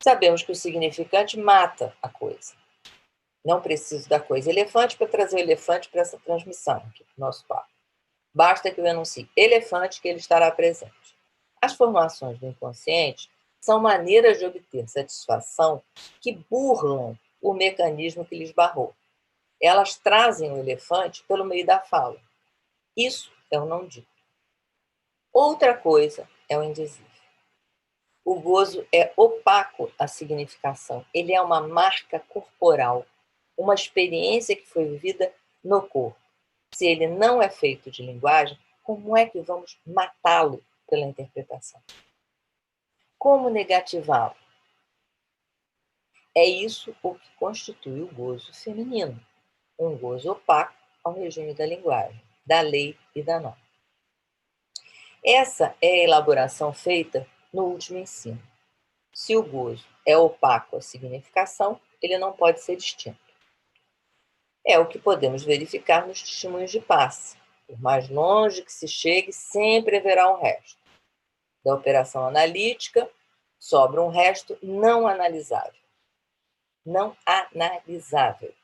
Sabemos que o significante mata a coisa. Não preciso da coisa elefante para trazer o elefante para essa transmissão aqui do nosso papo. Basta que eu anuncie elefante que ele estará presente. As formações do inconsciente são maneiras de obter satisfação que burlam o mecanismo que lhes barrou. Elas trazem o elefante pelo meio da fala. Isso é o não dito. Outra coisa é o indizível. O gozo é opaco à significação. Ele é uma marca corporal, uma experiência que foi vivida no corpo. Se ele não é feito de linguagem, como é que vamos matá-lo pela interpretação? Como negativá-lo? É isso o que constitui o gozo feminino, um gozo opaco ao regime da linguagem, da lei e da norma. Essa é a elaboração feita no último ensino. Se o gozo é opaco à significação, ele não pode ser distinto. É o que podemos verificar nos testemunhos de passe. Por mais longe que se chegue, sempre haverá um resto. da operação analítica, sobra um resto não analisável. Não analisável.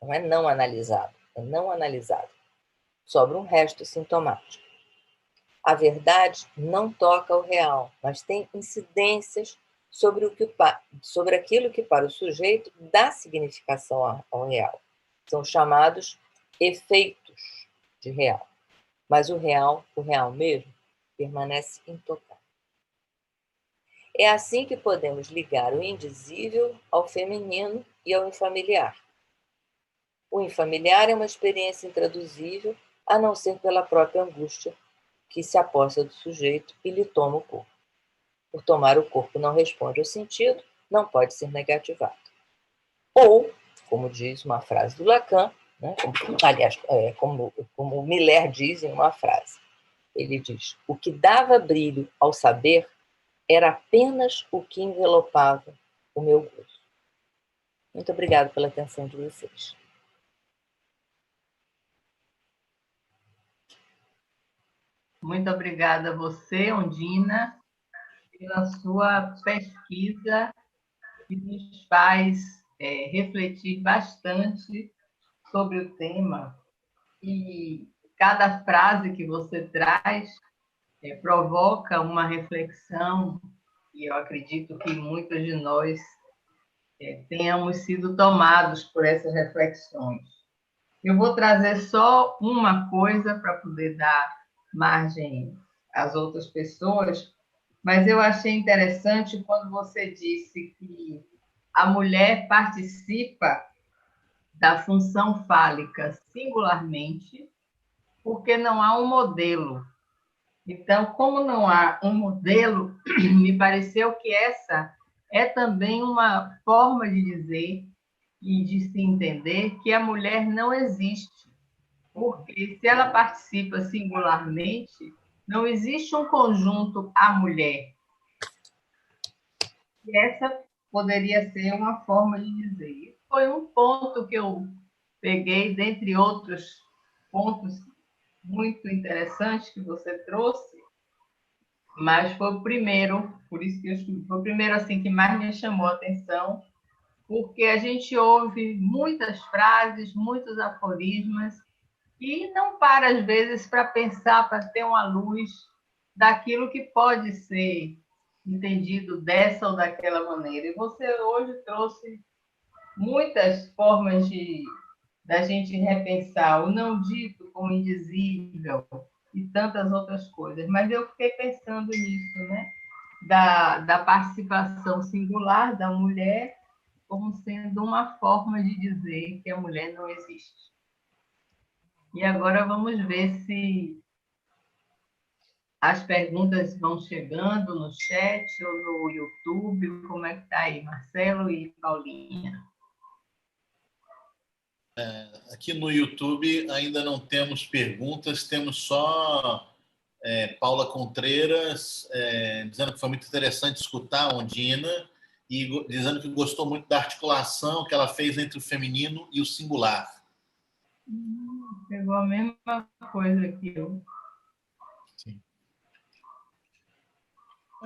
Não é não analisado, é não analisável. Sobra um resto sintomático. A verdade não toca ao real, mas tem incidências sobre aquilo que para o sujeito dá significação ao real. São chamados efeitos de real. Mas o real mesmo, permanece intocável. É assim que podemos ligar o indizível ao feminino e ao infamiliar. O infamiliar é uma experiência intraduzível, a não ser pela própria angústia que se aposta do sujeito e lhe toma o corpo. Por tomar o corpo não responde ao sentido, não pode ser negativado. Ou, como diz uma frase do Lacan, né, como Miller diz em uma frase, ele diz: o que dava brilho ao saber era apenas o que envelopava o meu gozo. Muito obrigada pela atenção de vocês. Muito obrigada a você, Ondina, pela sua pesquisa, que nos faz refletir bastante sobre o tema. E cada frase que você traz provoca uma reflexão, e eu acredito que muitos de nós tenhamos sido tomados por essas reflexões. Eu vou trazer só uma coisa para poder dar margem às outras pessoas, mas eu achei interessante quando você disse que a mulher participa da função fálica singularmente, porque não há um modelo. Então, como não há um modelo, me pareceu que essa é também uma forma de dizer e de se entender que a mulher não existe, porque se ela participa singularmente, não existe um conjunto a mulher. E essa poderia ser uma forma de dizer. Foi um ponto que eu peguei, dentre outros pontos muito interessantes que você trouxe, mas foi o primeiro, por isso que eu escrevi, foi o primeiro assim que mais me chamou a atenção, porque a gente ouve muitas frases, muitos aforismas, e não para, às vezes, para pensar, para ter uma luz daquilo que pode ser entendido dessa ou daquela maneira. E você hoje trouxe muitas formas da gente repensar o não dito como indizível e tantas outras coisas. Mas eu fiquei pensando nisso, né? Da participação singular da mulher como sendo uma forma de dizer que a mulher não existe. E agora vamos ver se as perguntas vão chegando no chat ou no YouTube. Como é que está aí, Marcelo e Paulinha? Aqui no YouTube ainda não temos perguntas, temos só Paula Contreiras dizendo que foi muito interessante escutar a Ondina e dizendo que gostou muito da articulação que ela fez entre o feminino e o singular. Pegou a mesma coisa que eu. Sim.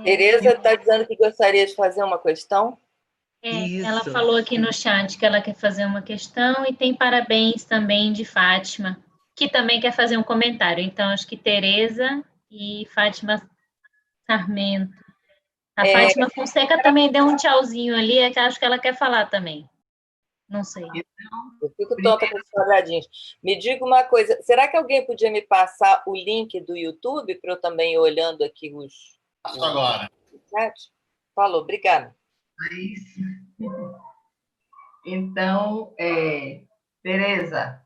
Tereza está dizendo que gostaria de fazer uma questão. Ela falou aqui no chat que ela quer fazer uma questão e tem parabéns também de Fátima, que também quer fazer um comentário. Então, acho que Tereza e Fátima Sarmento. A Fátima Fonseca também deu um tchauzinho ali, é que acho que ela quer falar também. Não sei. Eu fico tonta com os quadradinhos. Me diga uma coisa, será que alguém podia me passar o link do YouTube para eu também ir olhando aqui os... Agora. Falou, obrigada. É isso. Então, Tereza.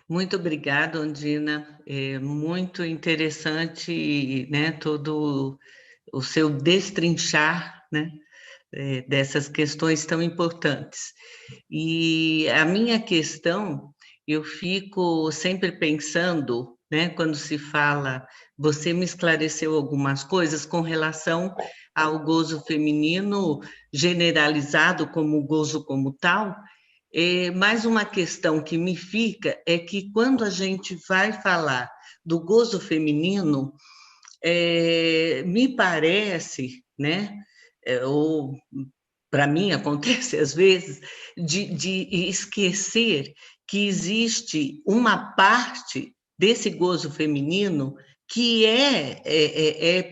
Muito obrigada, Ondina. É muito interessante, né, todo o seu destrinchar, né, dessas questões tão importantes. E a minha questão, eu fico sempre pensando, né, quando se fala, você me esclareceu algumas coisas com relação ao gozo feminino generalizado como o gozo como tal. Mais uma questão que me fica é que quando a gente vai falar do gozo feminino, me parece, né, ou para mim acontece às vezes, de esquecer que existe uma parte desse gozo feminino que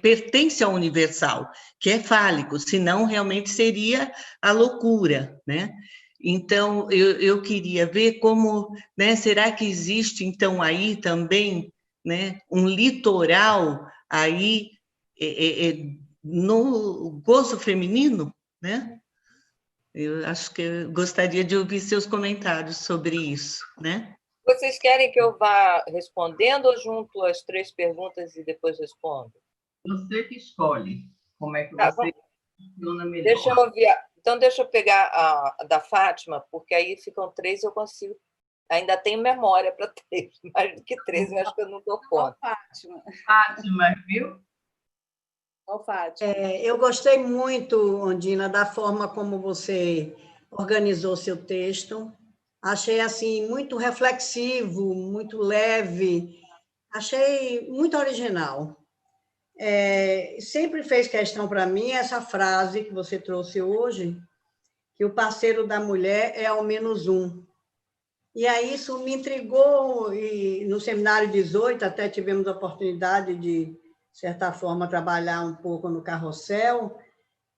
pertence ao universal, que é fálico, senão realmente seria a loucura, né? Então, eu queria ver como, né, será que existe, então, aí também, né, um litoral aí no gozo feminino, né? Eu acho que eu gostaria de ouvir seus comentários sobre isso, né? Vocês querem que eu vá respondendo ou junto as 3 perguntas e depois respondo? Você que escolhe como é que Tá, você funciona melhor. deixa eu ouvir. Então, deixa eu pegar a da Fátima, porque aí ficam 3 eu consigo. Ainda tenho memória para 3, mais do que 3, eu acho que eu não dou conta. Fátima. Fátima, viu? Fátima. Eu gostei muito, Ondina, da forma como você organizou seu texto. Achei assim muito reflexivo, muito leve. Achei muito original. Sempre fez questão para mim essa frase que você trouxe hoje, que o parceiro da mulher é ao menos um. E aí isso me intrigou, e no Seminário 18 até tivemos a oportunidade de certa forma, trabalhar um pouco no carrossel,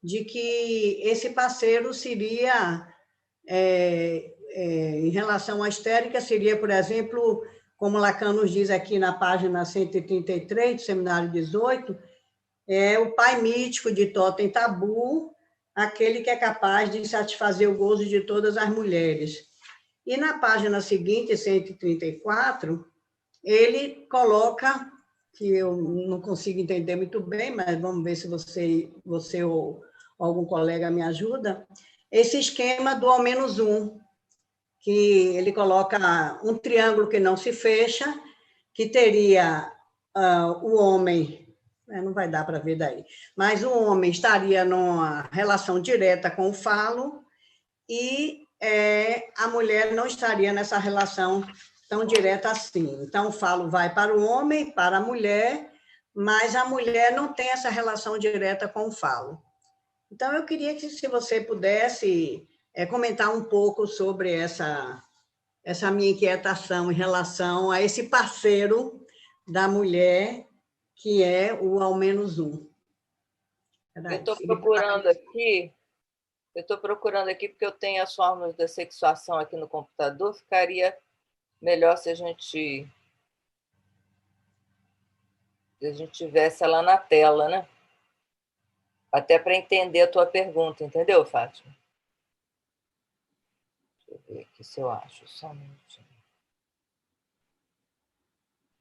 de que esse parceiro seria, em relação à histérica, seria, por exemplo, como Lacan nos diz aqui na página 133 do Seminário 18, o pai mítico de Totem Tabu, aquele que é capaz de satisfazer o gozo de todas as mulheres. E na página seguinte, 134, ele coloca, que eu não consigo entender muito bem, mas vamos ver se você ou algum colega me ajuda, esse esquema do ao menos um, que ele coloca um triângulo que não se fecha, que teria o homem, não vai dar para ver daí, mas o homem estaria numa relação direta com o falo e a mulher não estaria nessa relação tão direta assim. Então, o falo vai para o homem, para a mulher, mas a mulher não tem essa relação direta com o falo. Então, eu queria que, se você pudesse comentar um pouco sobre essa minha inquietação em relação a esse parceiro da mulher, que é o ao menos um. Eu estou procurando aqui porque eu tenho as fórmulas da sexuação aqui no computador, ficaria melhor se a gente tivesse ela na tela, né? Até para entender a tua pergunta, entendeu, Fátima? Deixa eu ver aqui se eu acho, só um minutinho.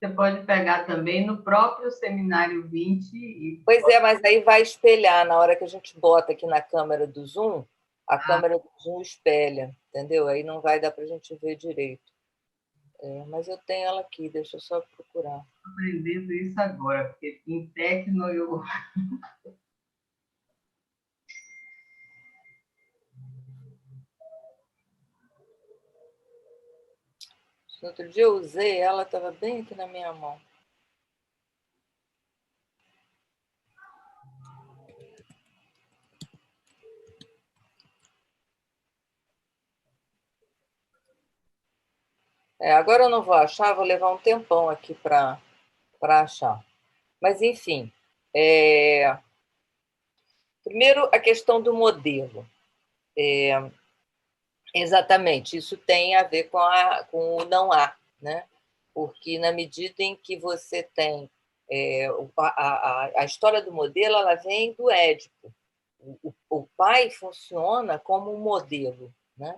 Você pode pegar também no próprio Seminário 20. Pois é, mas aí vai espelhar, na hora que a gente bota aqui na câmera do Zoom, a câmera do Zoom espelha, entendeu? Aí não vai dar para a gente ver direito. Mas eu tenho ela aqui, deixa eu só procurar. Estou aprendendo isso agora, porque em Tecno eu... No outro dia eu usei, ela estava bem aqui na minha mão. Agora eu não vou achar, vou levar um tempão aqui para achar. Mas, enfim, primeiro a questão do modelo. Exatamente, isso tem a ver com o não há, né? Porque na medida em que você tem a história do modelo, ela vem do Édipo. O pai funciona como um modelo, né?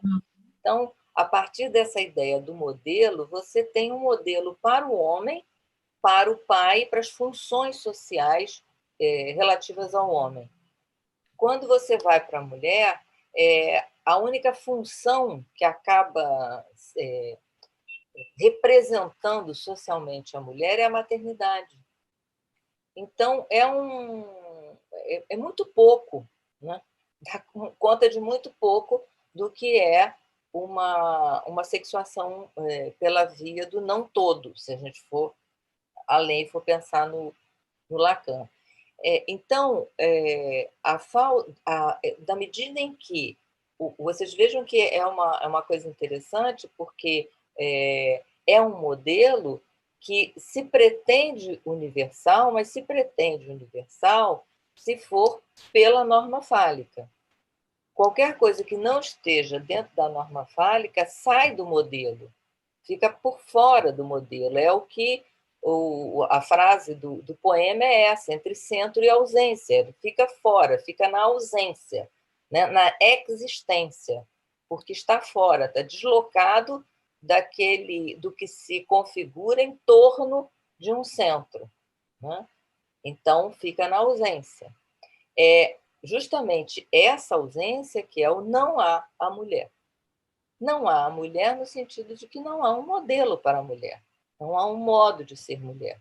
Então, a partir dessa ideia do modelo, você tem um modelo para o homem, para o pai, para as funções sociais relativas ao homem. Quando você vai para a mulher, a única função que acaba representando socialmente a mulher é a maternidade. Então, é muito pouco, né? Dá conta de muito pouco do que é uma sexuação pela via do não todo, se a gente for além, for pensar no no Lacan. Então, da medida em que vocês vejam que é uma coisa interessante, porque é um modelo que se pretende universal, mas se pretende universal se for pela norma fálica. Qualquer coisa que não esteja dentro da norma fálica sai do modelo, fica por fora do modelo. É o que a frase do poema é essa, entre centro e ausência. Fica fora, fica na ausência, né? Na existência, porque está fora, está deslocado do que se configura em torno de um centro, né? Então, fica na ausência. É justamente essa ausência que é o não há a mulher. Não há a mulher no sentido de que não há um modelo para a mulher, não há um modo de ser mulher.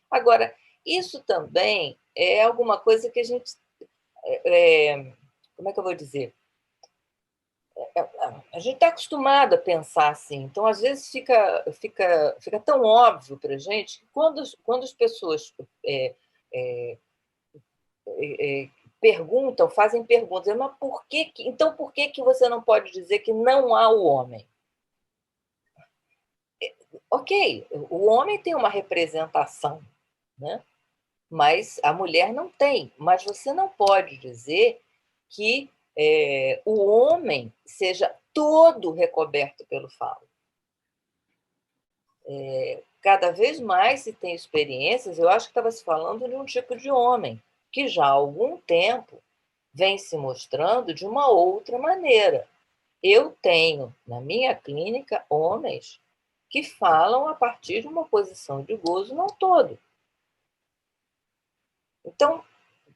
Agora, isso também é alguma coisa que a gente... como é que eu vou dizer? A gente está acostumado a pensar assim, então, às vezes, fica tão óbvio para a gente que quando as pessoas perguntam, fazem perguntas, mas então por que você não pode dizer que não há o homem? Ok, o homem tem uma representação, né? Mas a mulher não tem. Mas você não pode dizer que o homem seja todo recoberto pelo falo. Cada vez mais se tem experiências, eu acho que estava se falando de um tipo de homem, que já há algum tempo vem se mostrando de uma outra maneira. Eu tenho, na minha clínica, homens que falam a partir de uma posição de gozo não todo. Então,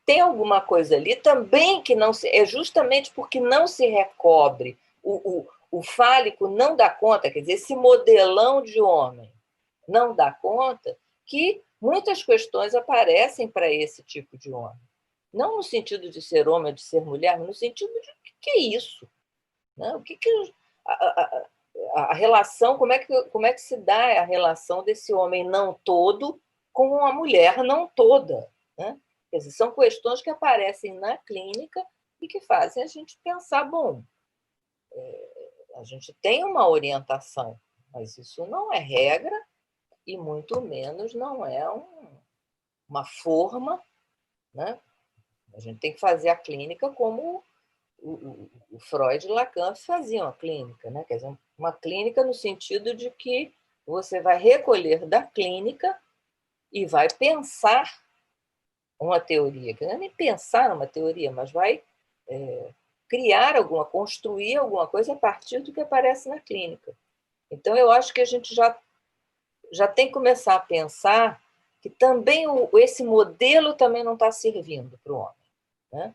tem alguma coisa ali também que não se... É justamente porque não se recobre, o fálico não dá conta, quer dizer, esse modelão de homem não dá conta, que muitas questões aparecem para esse tipo de homem. Não no sentido de ser homem ou de ser mulher, mas no sentido de o que é isso? Né? O que a relação, como é que se dá a relação desse homem não todo com a mulher não toda? Né? Quer dizer, são questões que aparecem na clínica e que fazem a gente pensar, bom, a gente tem uma orientação, mas isso não é regra e muito menos não é uma forma, né? A gente tem que fazer a clínica como o Freud e Lacan faziam a clínica, né? Quer dizer, uma clínica no sentido de que você vai recolher da clínica e vai pensar uma teoria, que não é nem pensar numa teoria, mas vai construir alguma coisa a partir do que aparece na clínica. Então, eu acho que a gente já tem que começar a pensar que também esse modelo também não está servindo para o homem, né?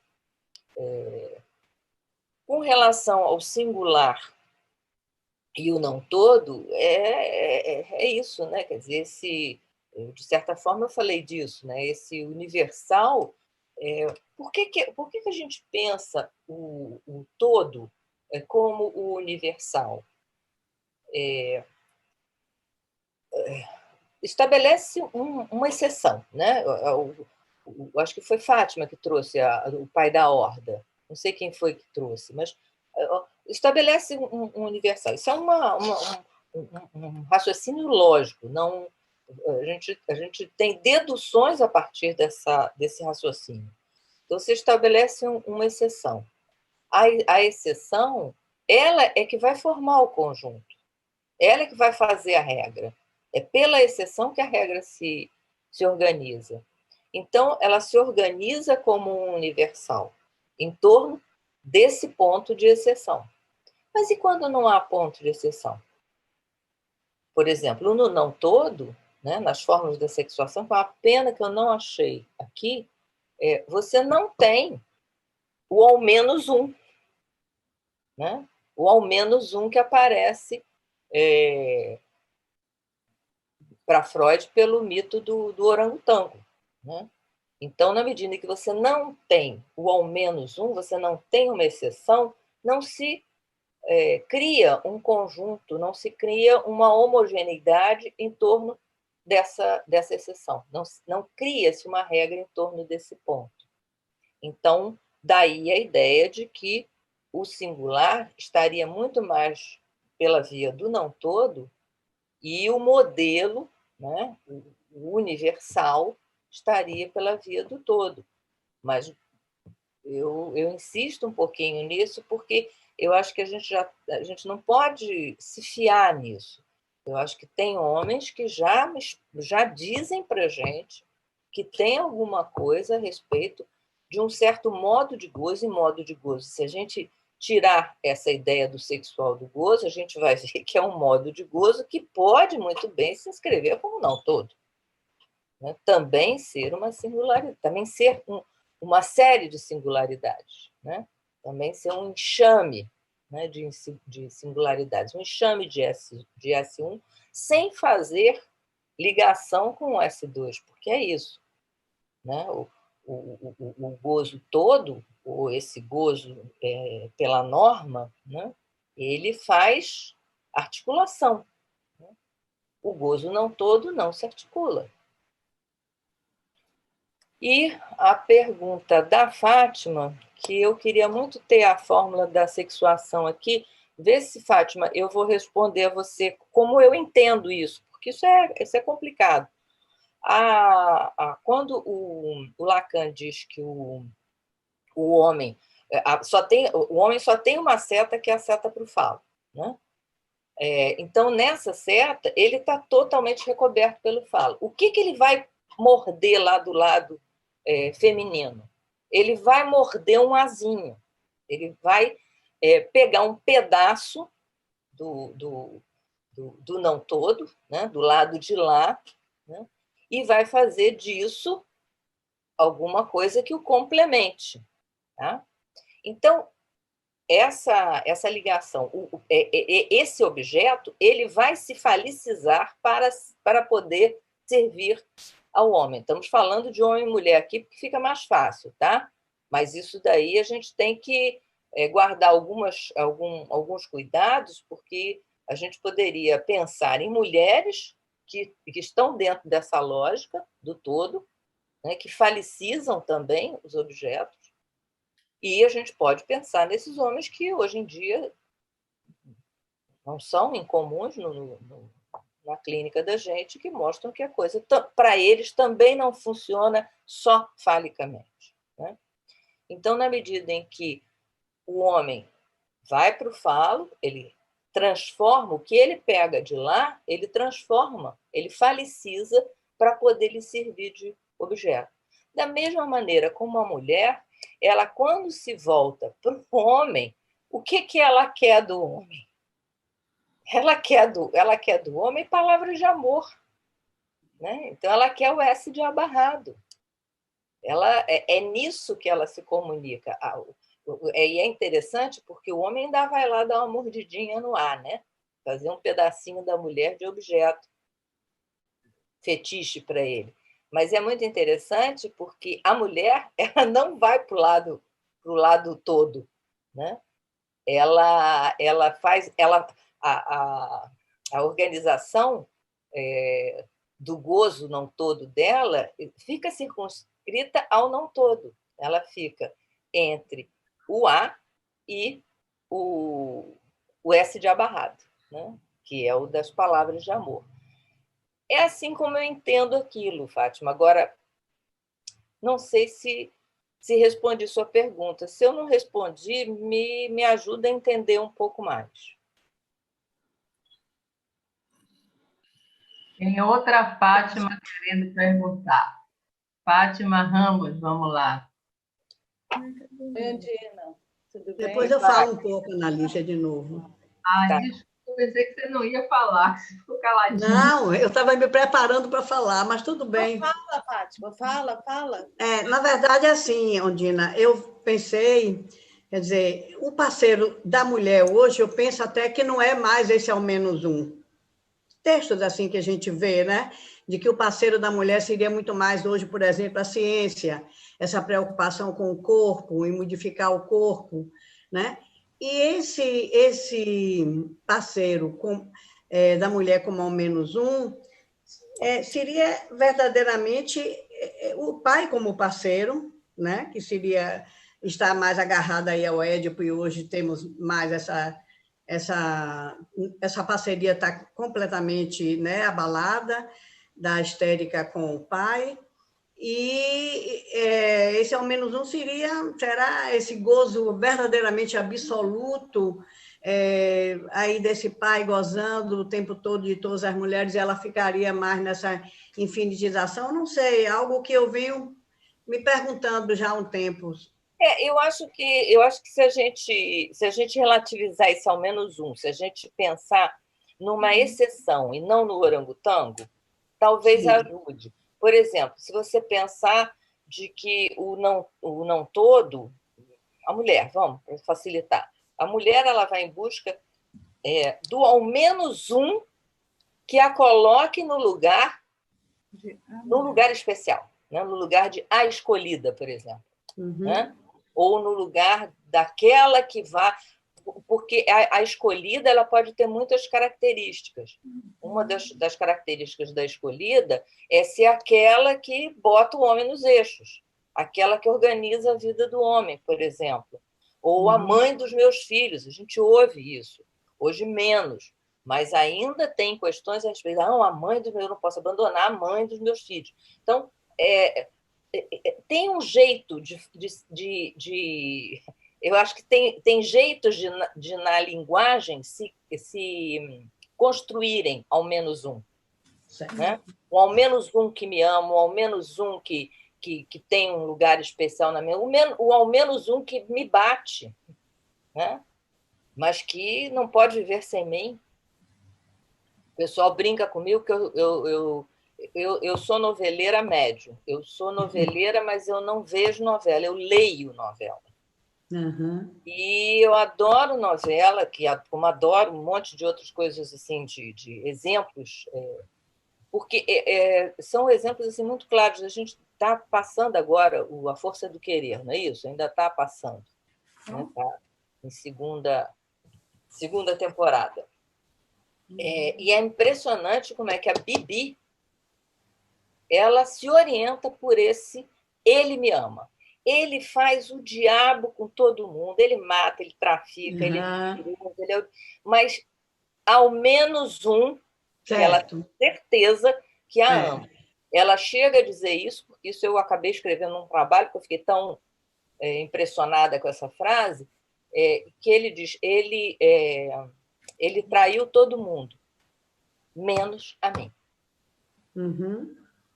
Com relação ao singular e o não todo, é isso, né? Quer dizer, de certa forma eu falei disso, né? Esse universal, por que a gente pensa o todo como o universal? Estabelece uma exceção, né? Acho que foi Fátima que trouxe o pai da horda. Não sei quem foi que trouxe, mas estabelece um universal. Isso é um raciocínio lógico. Não, a gente tem deduções a partir desse raciocínio. Então, você estabelece uma exceção. A exceção, ela é que vai formar o conjunto. Ela é que vai fazer a regra. É pela exceção que a regra se organiza. Então, ela se organiza como um universal, em torno desse ponto de exceção. Mas e quando não há ponto de exceção? Por exemplo, no não todo, né, nas formas da sexuação, com a pena que eu não achei aqui, você não tem o ao menos um. Né? O ao menos um que aparece para Freud pelo mito do orangotango. Né? Então, na medida que você não tem o ao menos um, você não tem uma exceção, não se cria um conjunto, não se cria uma homogeneidade em torno dessa exceção, não cria-se uma regra em torno desse ponto. Então, daí a ideia de que o singular estaria muito mais pela via do não todo e o modelo, né, o universal, estaria pela via do todo. Mas eu insisto um pouquinho nisso porque eu acho que a gente não pode se fiar nisso. Eu acho que tem homens que já dizem para a gente que tem alguma coisa a respeito de um certo modo de gozo e modo de gozo. Se a gente tirar essa ideia do sexual do gozo, a gente vai ver que é um modo de gozo que pode muito bem se inscrever como não todo. Né? Também ser uma singularidade, também ser uma série de singularidades, né? Também ser um enxame, né, de singularidades, um enxame de S1, sem fazer ligação com o S2, porque é isso. Né? O gozo todo, ou esse gozo pela norma, né, ele faz articulação. Né? O gozo não todo não se articula. E a pergunta da Fátima, que eu queria muito ter a fórmula da sexuação aqui, vê se, Fátima, eu vou responder a você como eu entendo isso, porque isso é complicado. Quando o Lacan diz que o homem só tem uma seta, que é a seta para o falo. Né? Então, nessa seta, ele está totalmente recoberto pelo falo. O que ele vai morder lá do lado feminino? Ele vai morder um azinho. Ele vai pegar um pedaço do não todo, né? Do lado de lá, né? E vai fazer disso alguma coisa que o complemente. Tá? Então, essa ligação, esse objeto, ele vai se falicizar para poder servir ao homem. Estamos falando de homem e mulher aqui, porque fica mais fácil, tá? Mas isso daí a gente tem que guardar alguns cuidados, porque a gente poderia pensar em mulheres que estão dentro dessa lógica do todo, né, que falicizam também os objetos, e a gente pode pensar nesses homens que hoje em dia não são incomuns na clínica da gente, que mostram que a coisa, para eles, também não funciona só falicamente. Né? Então, na medida em que o homem vai para o falo, ele transforma o que ele pega de lá, ele transforma, ele faliciza para poder lhe servir de objeto. Da mesma maneira como a mulher, ela, quando se volta para o homem, o que ela quer do homem? Ela quer do homem palavras de amor. Né? Então, ela quer o S de abarrado. É nisso que ela se comunica. E é interessante porque o homem ainda vai lá dar uma mordidinha no ar, né? Fazer um pedacinho da mulher de objeto, fetiche para ele. Mas é muito interessante porque a mulher, ela não vai para o lado todo. Né? A organização do gozo não todo dela fica circunscrita ao não todo. Ela fica entre o A e o S de abarrado, né? Que é o das palavras de amor. É assim como eu entendo aquilo, Fátima. Agora, não sei se respondi sua pergunta. Se eu não respondi, me ajuda a entender um pouco mais. Tem outra Fátima querendo perguntar. Fátima Ramos, vamos lá. Oi, Andina. Tudo bem? Depois eu falo um pouco, Analícia, de novo. Tá. Desculpa, eu pensei que você não ia falar, que você ficou caladinha. Não, eu estava me preparando para falar, mas tudo bem. Fala, Fátima, fala. Na verdade, é assim, Ondina, eu pensei, quer dizer, o parceiro da mulher hoje, eu penso até que não é mais esse ao menos um. Textos assim que a gente vê, né? De que o parceiro da mulher seria muito mais hoje, por exemplo, a ciência, essa preocupação com o corpo, em modificar o corpo, né? E esse parceiro da mulher como ao menos um, seria verdadeiramente o pai como parceiro, né? Que seria estar mais agarrado aí ao Édipo, e hoje temos mais essa parceria está completamente, né, abalada, da histérica com o pai. E esse ao menos um será esse gozo verdadeiramente absoluto, aí desse pai gozando o tempo todo de todas as mulheres, e ela ficaria mais nessa infinitização? Não sei, algo que eu venho me perguntando já há um tempo. Eu acho que se a gente relativizar isso ao menos um, se a gente pensar numa exceção e não no orangotango, talvez ajude. Por exemplo, se você pensar de que o não todo, a mulher, vamos, para facilitar, a mulher ela vai em busca do ao menos um que a coloque no lugar especial, né? No lugar de a escolhida, por exemplo. Né? Ou no lugar daquela que vá... Porque a escolhida ela pode ter muitas características. Uma das características da escolhida é ser aquela que bota o homem nos eixos, aquela que organiza a vida do homem, por exemplo. Ou a mãe dos meus filhos, a gente ouve isso. Hoje menos, mas ainda tem questões a respeito. Não, a mãe dos meus, eu não posso abandonar a mãe dos meus filhos. Então, tem um jeito eu acho que tem jeitos de na linguagem se construírem ao menos um. Né? Um ao menos um que me ama, um ao menos um que tem um lugar especial na minha... O ao menos um que me bate, né? Mas que não pode viver sem mim. O pessoal brinca comigo que eu sou noveleira médio. Eu sou noveleira, mas eu não vejo novela, eu leio novela. E eu adoro novela, como adoro um monte de outras coisas assim, de exemplos, porque são exemplos assim, muito claros. A gente está passando agora A Força do Querer, não é isso? Ainda está passando. Né? Tá em segunda temporada. E é impressionante como é que a Bibi ela se orienta por esse ele me ama. Ele faz o diabo com todo mundo, ele mata, ele trafica, ele mas ao menos um que ela tem certeza que a ama. Ela chega a dizer isso, porque isso eu acabei escrevendo num trabalho, porque eu fiquei tão impressionada com essa frase, que ele diz, ele traiu todo mundo, menos a mim.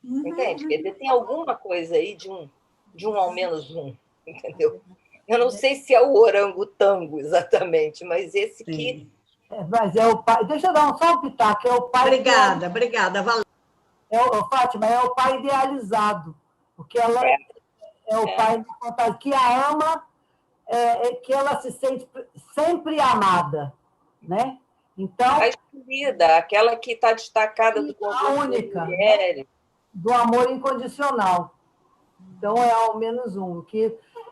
Entende? Quer dizer, tem alguma coisa aí de um ao menos um, entendeu? Eu não sei se é o orangotango exatamente, mas esse que... Mas é o pai... Deixa eu dar só um pitaco. É o pai Obrigada. Valeu. Fátima, é o pai idealizado, porque ela é o pai que a ama, que ela se sente sempre amada, né? Então, a escolhida, aquela que está destacada do conjunto única, das mulheres. Do amor incondicional. Então, é ao menos um.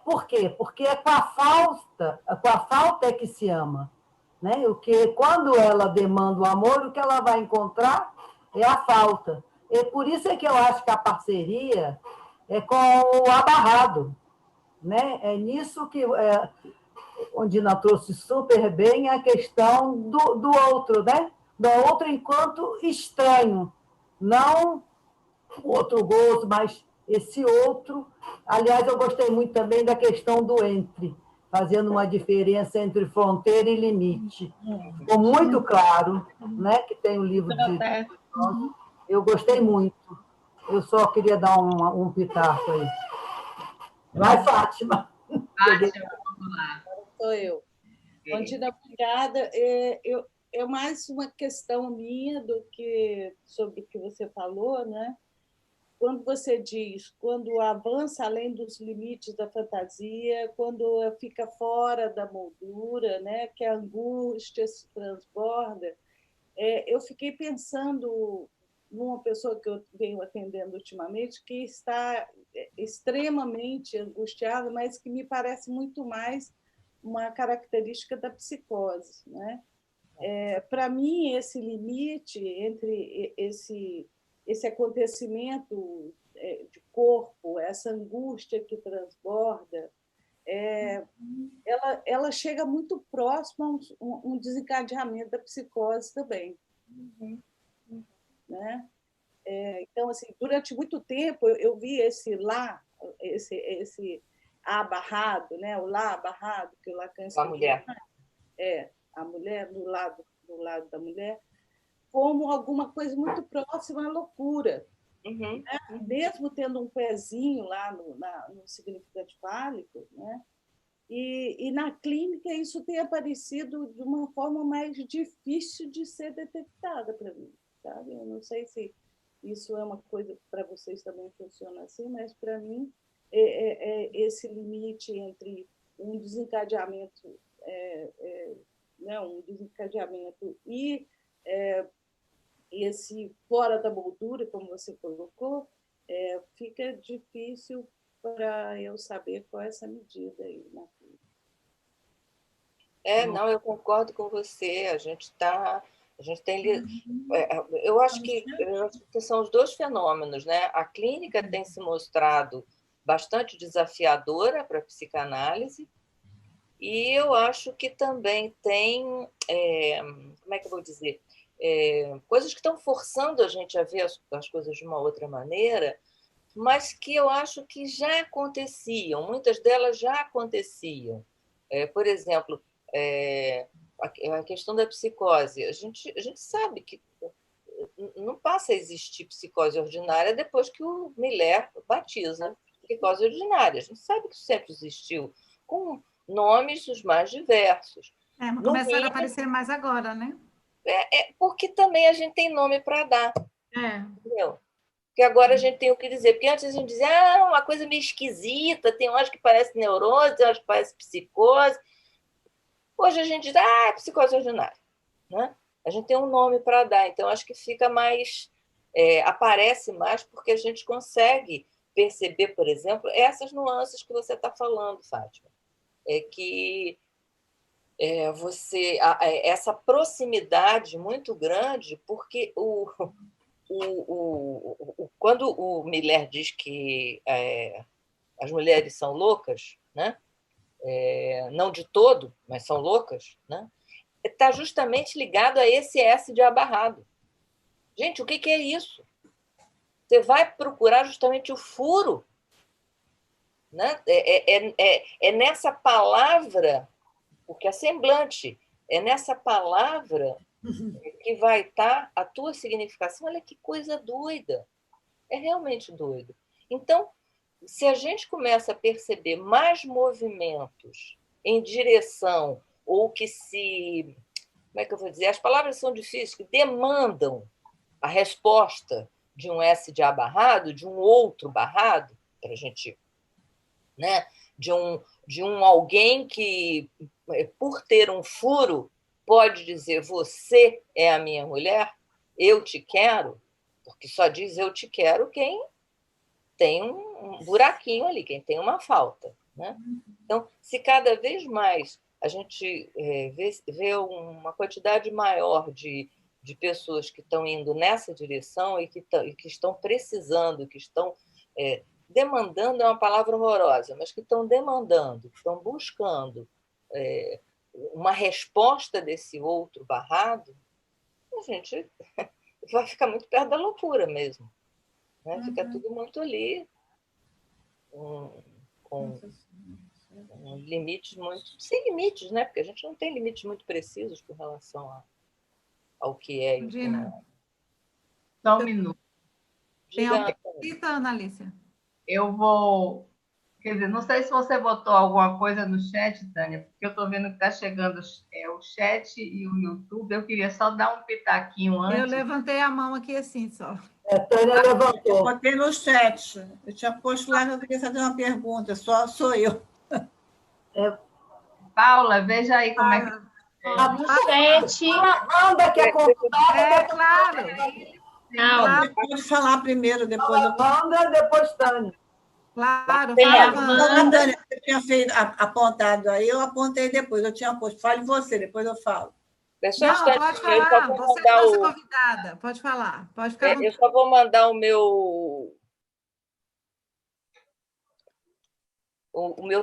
Por quê? Porque é com a falta é que se ama. Né? Quando ela demanda o amor, o que ela vai encontrar é a falta. E por isso é que eu acho que a parceria é com o abarrado. Né? É nisso que Ondina trouxe super bem a questão do outro, né? Do outro enquanto estranho. Não o outro gozo, mas esse outro. Aliás, eu gostei muito também da questão do entre, fazendo uma diferença entre fronteira e limite. Ficou muito claro, né, que tem o livro de... Eu gostei muito. Eu só queria dar um pitaco aí. Vai, Fátima. Fátima, vamos lá. Sou eu. Ondina, obrigada. É mais uma questão minha do que sobre o que você falou, né? Quando você diz, quando avança além dos limites da fantasia, quando fica fora da moldura, né? Que a angústia se transborda, eu fiquei pensando numa pessoa que eu venho atendendo ultimamente, que está extremamente angustiada, mas que me parece muito mais uma característica da psicose, né? Para mim, esse limite entre esse acontecimento de corpo, essa angústia que transborda, ela chega muito próxima a um desencadeamento da psicose também. Né? Então, assim, durante muito tempo, eu vi esse A barrado, né? O lá barrado, que o Lacan escreveu. A mulher. A mulher, do lado da mulher, como alguma coisa muito próxima à loucura. Né? Mesmo tendo um pezinho lá no significante fálico, né? E na clínica isso tem aparecido de uma forma mais difícil de ser detectada para mim, sabe? Eu não sei se isso é uma coisa para vocês também funciona assim, mas para mim esse limite entre um desencadeamento, e esse fora da moldura, como você colocou, fica difícil para eu saber qual é essa medida aí na clínica. Não, eu concordo com você. A gente tem. Eu acho que são os dois fenômenos, né? A clínica tem se mostrado bastante desafiadora para a psicanálise, e eu acho que também tem, como é que eu vou dizer, coisas que estão forçando a gente a ver as coisas de uma outra maneira, mas que eu acho que já aconteciam, muitas delas já aconteciam. Por exemplo, a questão da psicose. A gente sabe que não passa a existir psicose ordinária depois que o Miller batiza psicose ordinária. A gente sabe que sempre existiu, com nomes os mais diversos. Mas começaram a aparecer mais agora, né? Porque também a gente tem nome para dar. Entendeu? Porque agora a gente tem o que dizer. Porque antes a gente dizia uma coisa meio esquisita, tem umas que parece neurose, tem umas que parece psicose. Hoje a gente diz, é psicose ordinária. Né? A gente tem um nome para dar, então acho que fica mais... aparece mais porque a gente consegue perceber, por exemplo, essas nuances que você está falando, Fátima. Que essa proximidade muito grande, porque quando o Miller diz que as mulheres são loucas, né? Não de todo, mas são loucas, né? Está justamente ligado a esse S de abarrado. Gente, o que é isso? Você vai procurar justamente o furo. Né? É nessa palavra, porque é semblante, é nessa palavra que vai estar a tua significação. Olha que coisa doida. É realmente doido. Então, se a gente começa a perceber mais movimentos em direção, ou que se... Como é que eu vou dizer? As palavras são difíceis, que demandam a resposta de um S de A barrado, de um outro barrado, para a gente... Né? De um alguém que, por ter um furo, pode dizer: você é a minha mulher, eu te quero, porque só diz eu te quero quem tem um buraquinho ali, quem tem uma falta. Né? Então, se cada vez mais a gente vê uma quantidade maior de pessoas que estão indo nessa direção e que estão precisando, que estão... demandando é uma palavra horrorosa, mas que estão demandando, estão buscando uma resposta desse outro barrado, a gente vai ficar muito perto da loucura mesmo. Né? Fica tudo muito ali, com limites muito... Sem limites, né? Porque a gente não tem limites muito precisos com relação ao que é. Só um minuto. Tem alguma pergunta, Analícia? Eu vou... Quer dizer, não sei se você botou alguma coisa no chat, Tânia, porque eu estou vendo que está chegando o chat e o YouTube. Eu queria só dar um pitaquinho antes. Eu levantei a mão aqui assim, só. Tânia levantou. Eu botei no chat. Eu tinha posto lá que eu queria fazer uma pergunta. Só sou eu. Paula, veja aí como é que... No chat... Wanda quer contar. Claro. Não. Pode falar primeiro, depois eu... Wanda, depois Tânia. Claro, Tânia, você tinha apontado aí, eu apontei depois, eu tinha posto. Fale você, depois eu falo. Não, pode falar. Você é a nossa convidada. Pode falar. Pode ficar. Eu só vou mandar o meu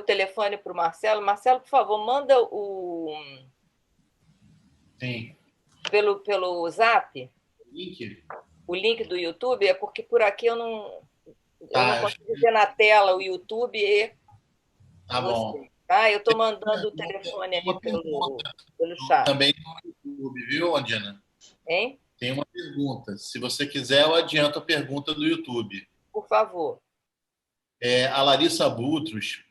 telefone para o Marcelo. Marcelo, por favor, manda Sim. Pelo Zap Link? o link do YouTube, é porque por aqui eu não consigo ver na tela o YouTube e tá bom. Tá? Eu estou mandando o telefone ali pelo chat. Também no YouTube, viu, Ondina? Hein? Tem uma pergunta. Se você quiser, eu adianto a pergunta do YouTube. Por favor. A Larissa Butros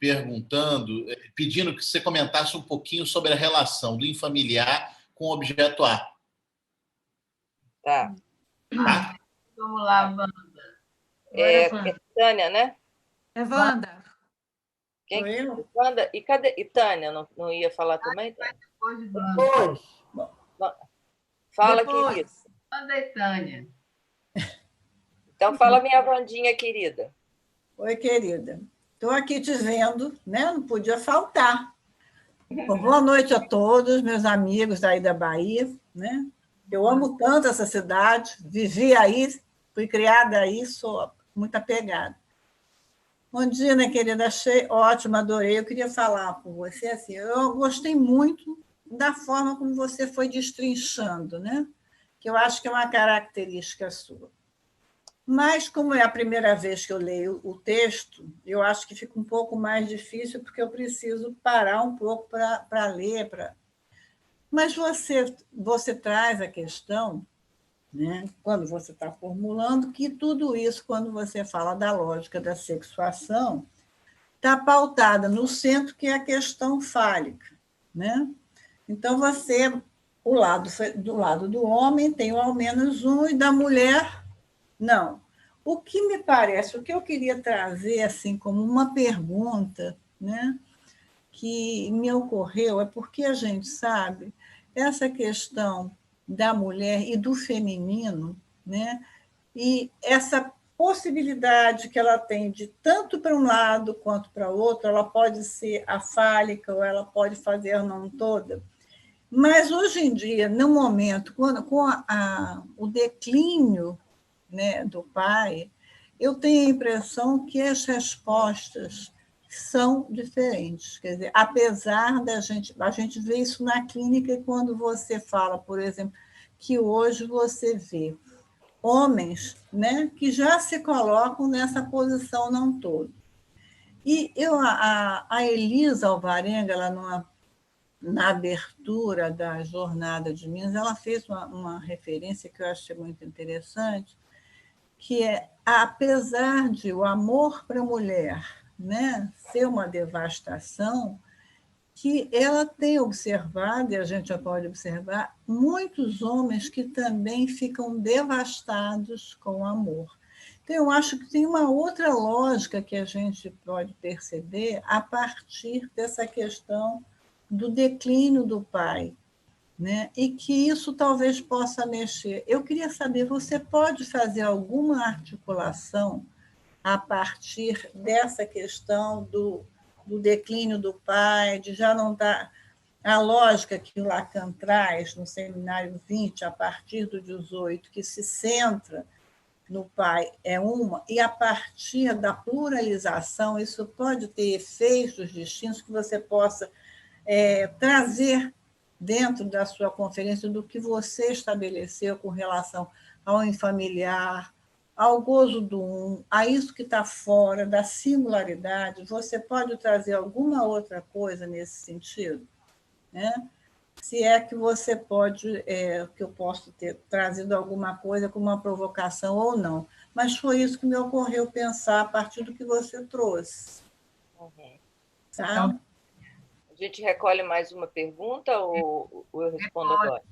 pedindo que você comentasse um pouquinho sobre a relação do infamiliar com o objeto A. Tá. Vamos lá, Wanda. É Tânia, né? É Wanda. Quem? Wanda. E cadê? E Tânia, não ia falar também? Depois. Fala, Depois. querida. Wanda e Tânia. Então, fala minha Wandinha querida. Oi, querida. Estou aqui te vendo, né? Não podia faltar. Bom, boa noite a todos, meus amigos aí da Bahia, né? Eu amo tanto essa cidade, vivi aí, fui criada aí, sou muito apegada. Bom dia, né, querida? Achei ótimo, adorei. Eu queria falar com você assim. Eu gostei muito da forma como você foi destrinchando, né? Que eu acho que é uma característica sua. Mas, como é a primeira vez que eu leio o texto, eu acho que fica um pouco mais difícil, porque eu preciso parar um pouco para ler. Mas você traz a questão, né, quando você está formulando, que tudo isso, quando você fala da lógica da sexuação, está pautada no centro, que é a questão fálica. Né? Então, do lado do homem tem o ao menos um, e da mulher, não. O que me parece, o que eu queria trazer assim como uma pergunta, né, que me ocorreu, é porque a gente sabe essa questão da mulher e do feminino, né, e essa possibilidade que ela tem de tanto para um lado quanto para o outro, ela pode ser afálica ou ela pode fazer não toda. Mas, hoje em dia, no momento, com o declínio, né, do pai, eu tenho a impressão que as respostas são diferentes. Quer dizer, apesar da a gente vê isso na clínica, e quando você fala, por exemplo, que hoje você vê homens, né, que já se colocam nessa posição não todo. E a Elisa Alvarenga, ela na abertura da Jornada de Minas, ela fez uma referência que eu achei muito interessante, que é, apesar de o amor para a mulher, né, ser uma devastação, que ela tem observado, e a gente já pode observar, muitos homens que também ficam devastados com o amor. Então, eu acho que tem uma outra lógica que a gente pode perceber a partir dessa questão do declínio do pai, né? E que isso talvez possa mexer. Eu queria saber, você pode fazer alguma articulação a partir dessa questão do declínio do pai, de já não dar a lógica que o Lacan traz no Seminário 20, a partir do 18, que se centra no pai, é uma, e a partir da pluralização, isso pode ter efeitos distintos que você possa trazer dentro da sua conferência do que você estabeleceu com relação ao infamiliar, ao gozo do um, a isso que está fora da singularidade. Você pode trazer alguma outra coisa nesse sentido? Né? Se é que você pode, que eu posso ter trazido alguma coisa como uma provocação ou não. Mas foi isso que me ocorreu pensar a partir do que você trouxe. Uhum. Tá? Então, a gente recolhe mais uma pergunta ou eu respondo agora?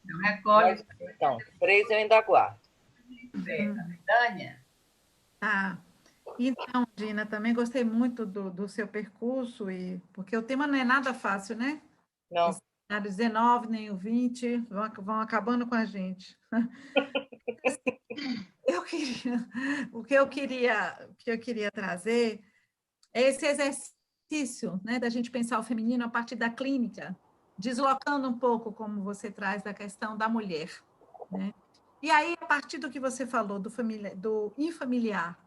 Eu recolho. Então, 3 eu ainda aguardo. Tânia? Tá. Então, Dina, também gostei muito do seu percurso, porque o tema não é nada fácil, né? Não. Esse cenário 19, nem o 20, vão acabando com a gente. O que eu queria trazer é esse exercício, né, da gente pensar o feminino a partir da clínica, deslocando um pouco, como você traz, da questão da mulher, né? E aí, a partir do que você falou do infamiliar,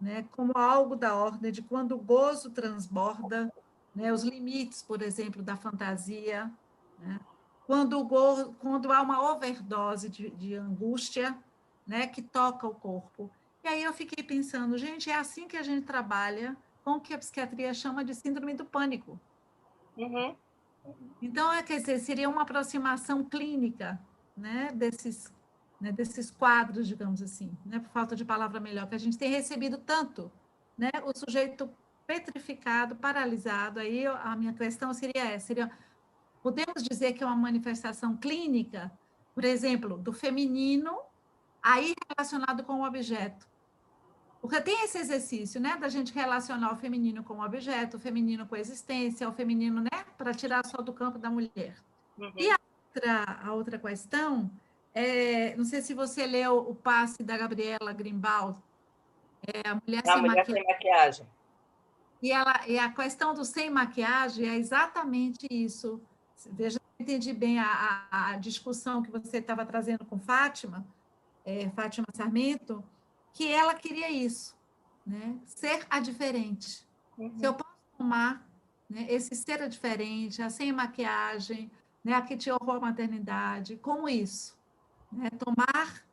né, como algo da ordem de quando o gozo transborda, né, os limites, por exemplo, da fantasia, né, quando há uma overdose de angústia, né, que toca o corpo. E aí eu fiquei pensando, gente, é assim que a gente trabalha com o que a psiquiatria chama de síndrome do pânico. Uhum. Então, quer dizer, seria uma aproximação clínica, né, desses quadros, digamos assim, né, por falta de palavra melhor, que a gente tem recebido tanto, né, o sujeito petrificado, paralisado. Aí a minha questão seria essa, podemos dizer que é uma manifestação clínica, por exemplo, do feminino aí relacionado com o objeto. Porque tem esse exercício, né, da gente relacionar o feminino com o objeto, o feminino com a existência, o feminino, né, para tirar só do campo da mulher. Uhum. E a outra questão, não sei se você leu o passe da Gabriela Grimbal, A Mulher, Sem Maquiagem. E a questão do sem maquiagem é exatamente isso. Veja, eu entendi bem a discussão que você estava trazendo com Fátima Sarmento, que ela queria isso, né? Ser a diferente. Uhum. Se eu posso tomar, né, esse ser a diferente, a sem maquiagem, né, a que te honrou a maternidade, como isso? Né? Tomar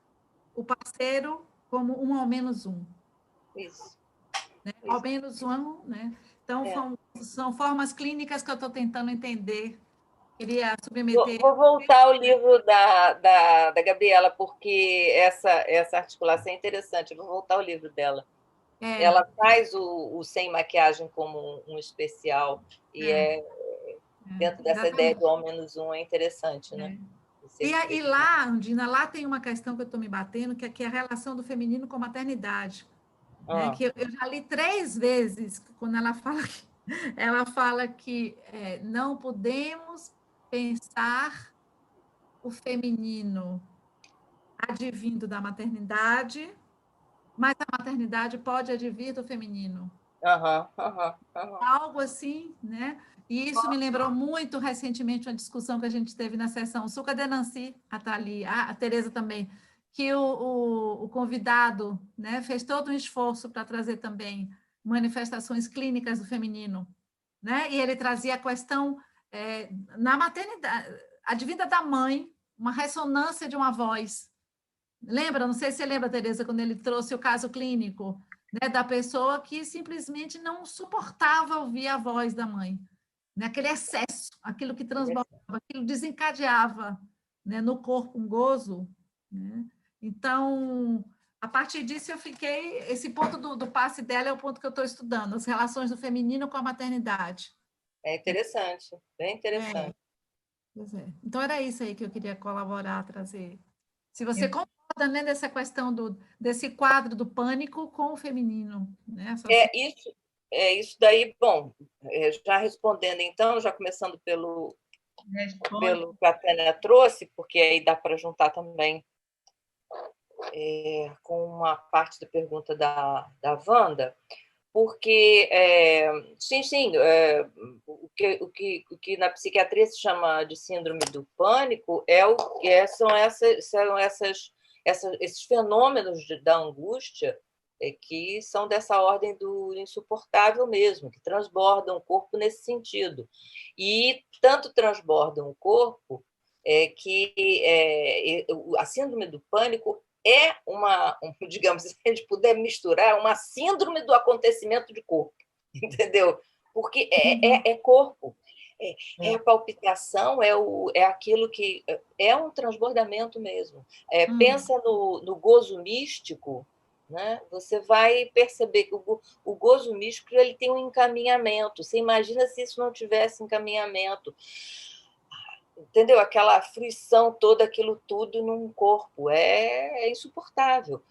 o parceiro como um ao menos um. Isso. Né? Ao menos um, né? Então, são formas clínicas que eu estou tentando entender. Queria submeter... Vou voltar ao livro da Gabriela, porque essa articulação é interessante. Vou voltar ao livro dela. Ela faz o sem maquiagem como um especial, e dentro dessa ideia do ao menos um é interessante, né? E lá, Andina, lá tem uma questão que eu estou me batendo, que é a relação do feminino com a maternidade. Né? Que eu já li 3 vezes, quando ela fala que não podemos pensar o feminino advindo da maternidade, mas a maternidade pode advir do feminino. Algo assim, né? E isso me lembrou muito recentemente uma discussão que a gente teve na sessão Suca de Nancy, a Tereza também, que o convidado, né, fez todo um esforço para trazer também manifestações clínicas do feminino, né? E ele trazia a questão na maternidade, advinda da mãe, uma ressonância de uma voz. Lembra? Não sei se você lembra, Tereza, quando ele trouxe o caso clínico, né, da pessoa que simplesmente não suportava ouvir a voz da mãe. Né? Aquele excesso, aquilo que transbordava, aquilo desencadeava, né, no corpo um gozo. Né? Então, a partir disso, eu fiquei... Esse ponto do passe dela é o ponto que eu estou estudando, as relações do feminino com a maternidade. É interessante, bem interessante. Então, era isso aí que eu queria colaborar, trazer. Se você concorda, né, dessa questão desse quadro do pânico com o feminino. Né? Isso daí, bom, já respondendo então, já começando pelo que a Tânia trouxe, porque aí dá para juntar também com uma parte da pergunta da Wanda, porque, sim, o que na psiquiatria se chama de síndrome do pânico são esses fenômenos da angústia que são dessa ordem do insuportável mesmo, que transbordam o corpo nesse sentido. E tanto transbordam o corpo que a síndrome do pânico é digamos, se a gente puder misturar, uma síndrome do acontecimento de corpo, entendeu? Porque é corpo, a palpitação, é aquilo que é um transbordamento mesmo. Pensa no gozo místico, né? Você vai perceber que o gozo místico ele tem um encaminhamento. Você imagina se isso não tivesse encaminhamento. Entendeu? Aquela fruição toda, aquilo tudo num corpo. É insuportável.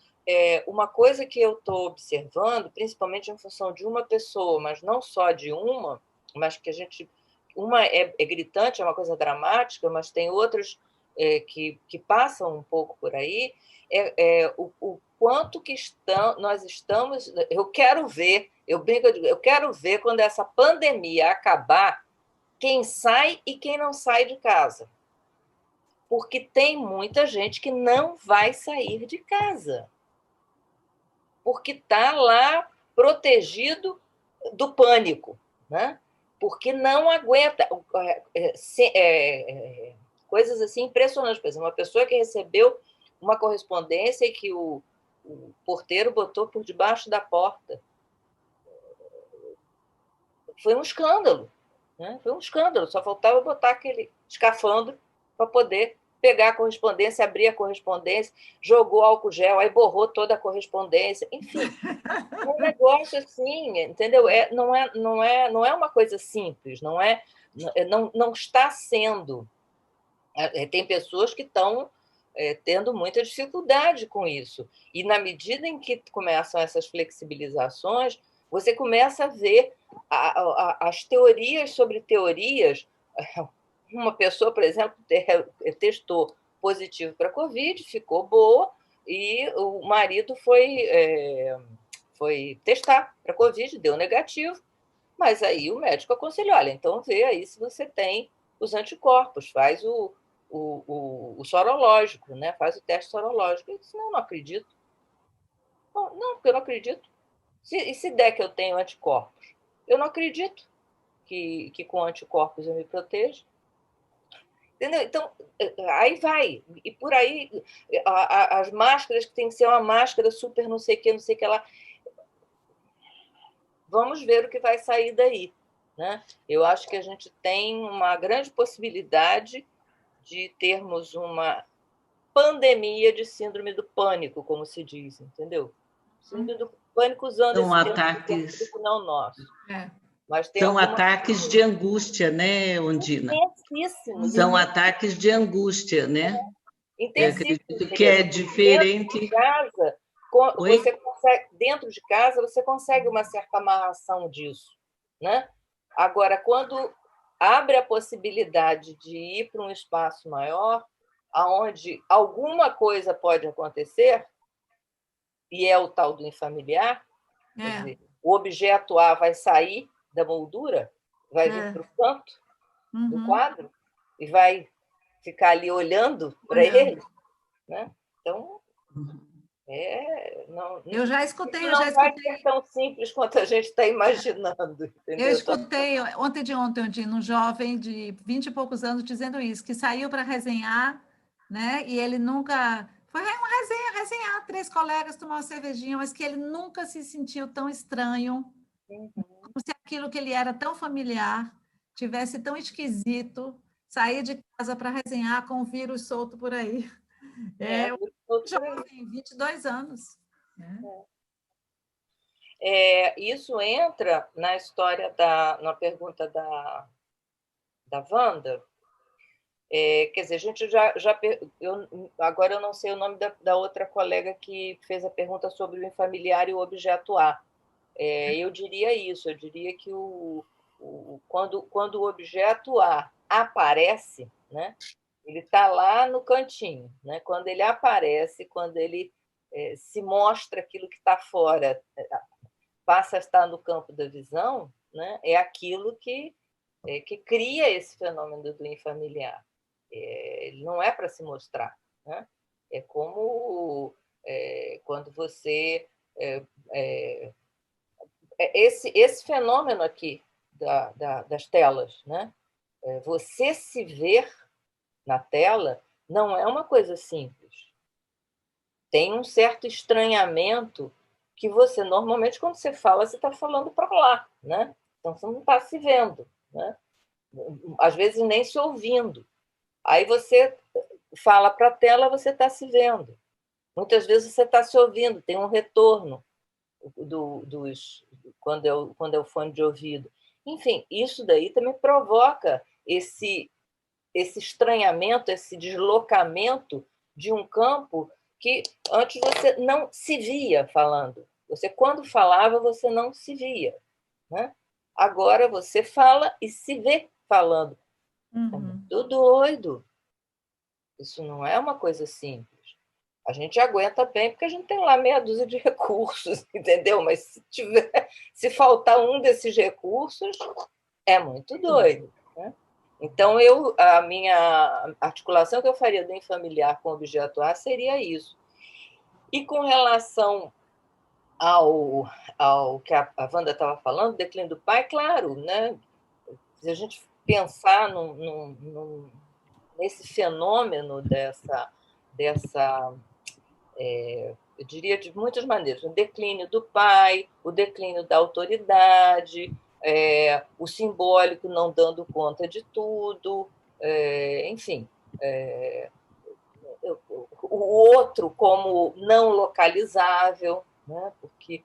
Uma coisa que eu estou observando, principalmente em função de uma pessoa, mas não só de uma, mas que uma é gritante, é uma coisa dramática, mas tem outras que passam um pouco por aí, o quanto que nós estamos... Eu quero ver, eu quero ver quando essa pandemia acabar, quem sai e quem não sai de casa. Porque tem muita gente que não vai sair de casa. Porque está lá protegido do pânico, né? Porque não aguenta. Coisas assim impressionantes. Por exemplo, uma pessoa que recebeu uma correspondência e que o porteiro botou por debaixo da porta. Foi um escândalo, né? Foi um escândalo. Só faltava botar aquele escafandro para poder pegar a correspondência, abrir a correspondência, jogou álcool gel, aí borrou toda a correspondência. Enfim, um negócio assim, entendeu? Não é uma coisa simples, não está sendo. Tem pessoas que estão tendo muita dificuldade com isso. E, na medida em que começam essas flexibilizações, você começa a ver as teorias sobre teorias. Uma pessoa, por exemplo, testou positivo para a Covid, ficou boa, e o marido foi testar para a Covid, deu negativo, mas aí o médico aconselhou, olha, então vê aí se você tem os anticorpos, faz o sorológico, né? Faz o teste sorológico. Eu disse, não acredito. Não, porque eu não acredito. E se der que eu tenho anticorpos? Eu não acredito que com anticorpos eu me protejo. Entendeu? Então, aí vai. E por aí, as máscaras que tem que ser uma máscara super não sei o que lá. Vamos ver o que vai sair daí, né? Eu acho que a gente tem uma grande possibilidade de termos uma pandemia de síndrome do pânico, como se diz, entendeu? Síndrome do pânico usando São esse ataques, termo não nosso. Mas tem são ataques de angústia, né, Ondina? Intensíssimos. São ataques de angústia, né? Eu acredito que é diferente. Dentro de casa, você consegue uma certa amarração disso, né? Agora, quando abre a possibilidade de ir para um espaço maior, aonde alguma coisa pode acontecer, e é o tal do infamiliar, quer dizer, o objeto A vai sair da moldura, vai vir para o canto do quadro e vai ficar ali olhando para ele, né? Então, eu já escutei. Não vai ser tão simples quanto a gente está imaginando. Entendeu? Eu escutei ontem, um jovem de 20 e poucos anos dizendo isso, que saiu para resenhar, né? E ele nunca... Foi uma resenhar, 3 colegas tomar uma cervejinha, mas que ele nunca se sentiu tão estranho, como se aquilo que ele era tão familiar tivesse tão esquisito, sair de casa para resenhar com o vírus solto por aí. Jovem, 22 anos. Né? Isso entra na história na pergunta da Wanda. Quer dizer, a gente agora eu não sei o nome da outra colega que fez a pergunta sobre o infamiliar e o objeto A. Eu diria isso, eu diria que quando o objeto A aparece, né, ele está lá no cantinho, né? Quando ele aparece, quando ele se mostra aquilo que está fora, passa a estar no campo da visão, né? É aquilo que cria esse fenômeno do infamiliar. Ele não é para se mostrar, né? É como quando você... esse fenômeno aqui das telas, né? Você se ver na tela não é uma coisa simples. Tem um certo estranhamento que você, normalmente, quando você fala, você está falando para lá, né? Então, você não está se vendo, né? Às vezes, nem se ouvindo. Aí você fala para a tela, você está se vendo. Muitas vezes, você está se ouvindo, tem um retorno quando é o fone de ouvido. Enfim, isso daí também provoca esse estranhamento, esse deslocamento de um campo que antes você não se via falando. Você, quando falava, você não se via, né? Agora você fala e se vê falando. É muito doido. Isso não é uma coisa simples. A gente aguenta bem porque a gente tem lá meia dúzia de recursos, entendeu? Mas se faltar um desses recursos, é muito doido. né? Então, a minha articulação que eu faria do infamiliar com o objeto A seria isso. E com relação ao que a Wanda estava falando, declínio do pai, claro, né? Se a gente pensar nesse fenômeno eu diria de muitas maneiras, o declínio do pai, o declínio da autoridade, o simbólico não dando conta de tudo, enfim, o outro como não localizável, né? Porque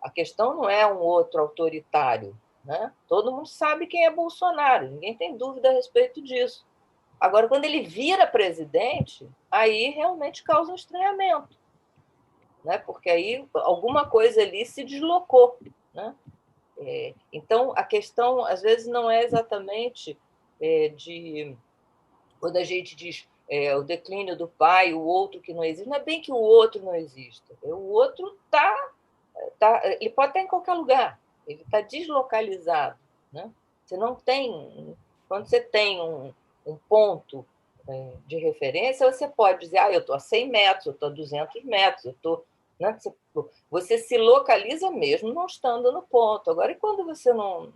a questão não é um outro autoritário, né? Todo mundo sabe quem é Bolsonaro, ninguém tem dúvida a respeito disso. Agora, quando ele vira presidente, aí realmente causa um estranhamento, né? Porque aí alguma coisa ali se deslocou, né? Então, a questão, às vezes, não é exatamente quando a gente diz o declínio do pai, o outro que não existe, não é bem que o outro não exista. O outro ele pode estar em qualquer lugar, ele está deslocalizado, né? Você não tem... Quando você tem um ponto de referência, você pode dizer, eu estou a 100 metros, eu estou a 200 metros, eu estou... Né? Você se localiza mesmo não estando no ponto. Agora, e quando você não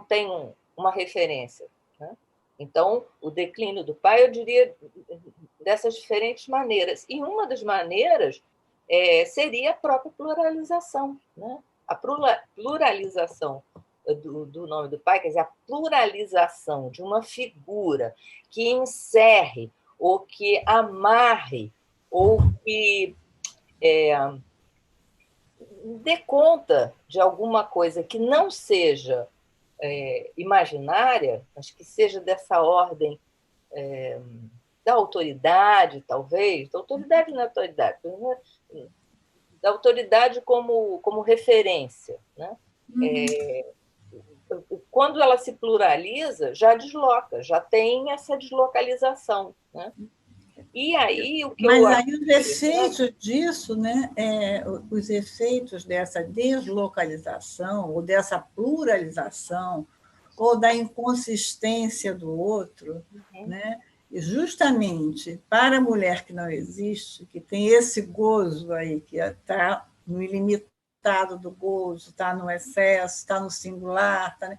tem uma referência? Né? Então, o declínio do pai, eu diria, dessas diferentes maneiras. E uma das maneiras seria a própria pluralização. Né? A pluralização do nome do pai, quer dizer, a pluralização de uma figura que encerre, ou que amarre, ou que dê conta de alguma coisa que não seja imaginária, mas que seja dessa ordem da autoridade, talvez, da autoridade não é autoridade, da autoridade como referência, né? Quando ela se pluraliza, já desloca, já tem essa deslocalização, né? E aí, Mas aí os efeitos disso, né, os efeitos dessa deslocalização, ou dessa pluralização, ou da inconsistência do outro, né, e justamente para a mulher que não existe, que tem esse gozo aí, que está no ilimitado do gozo, está no excesso, está no singular, né?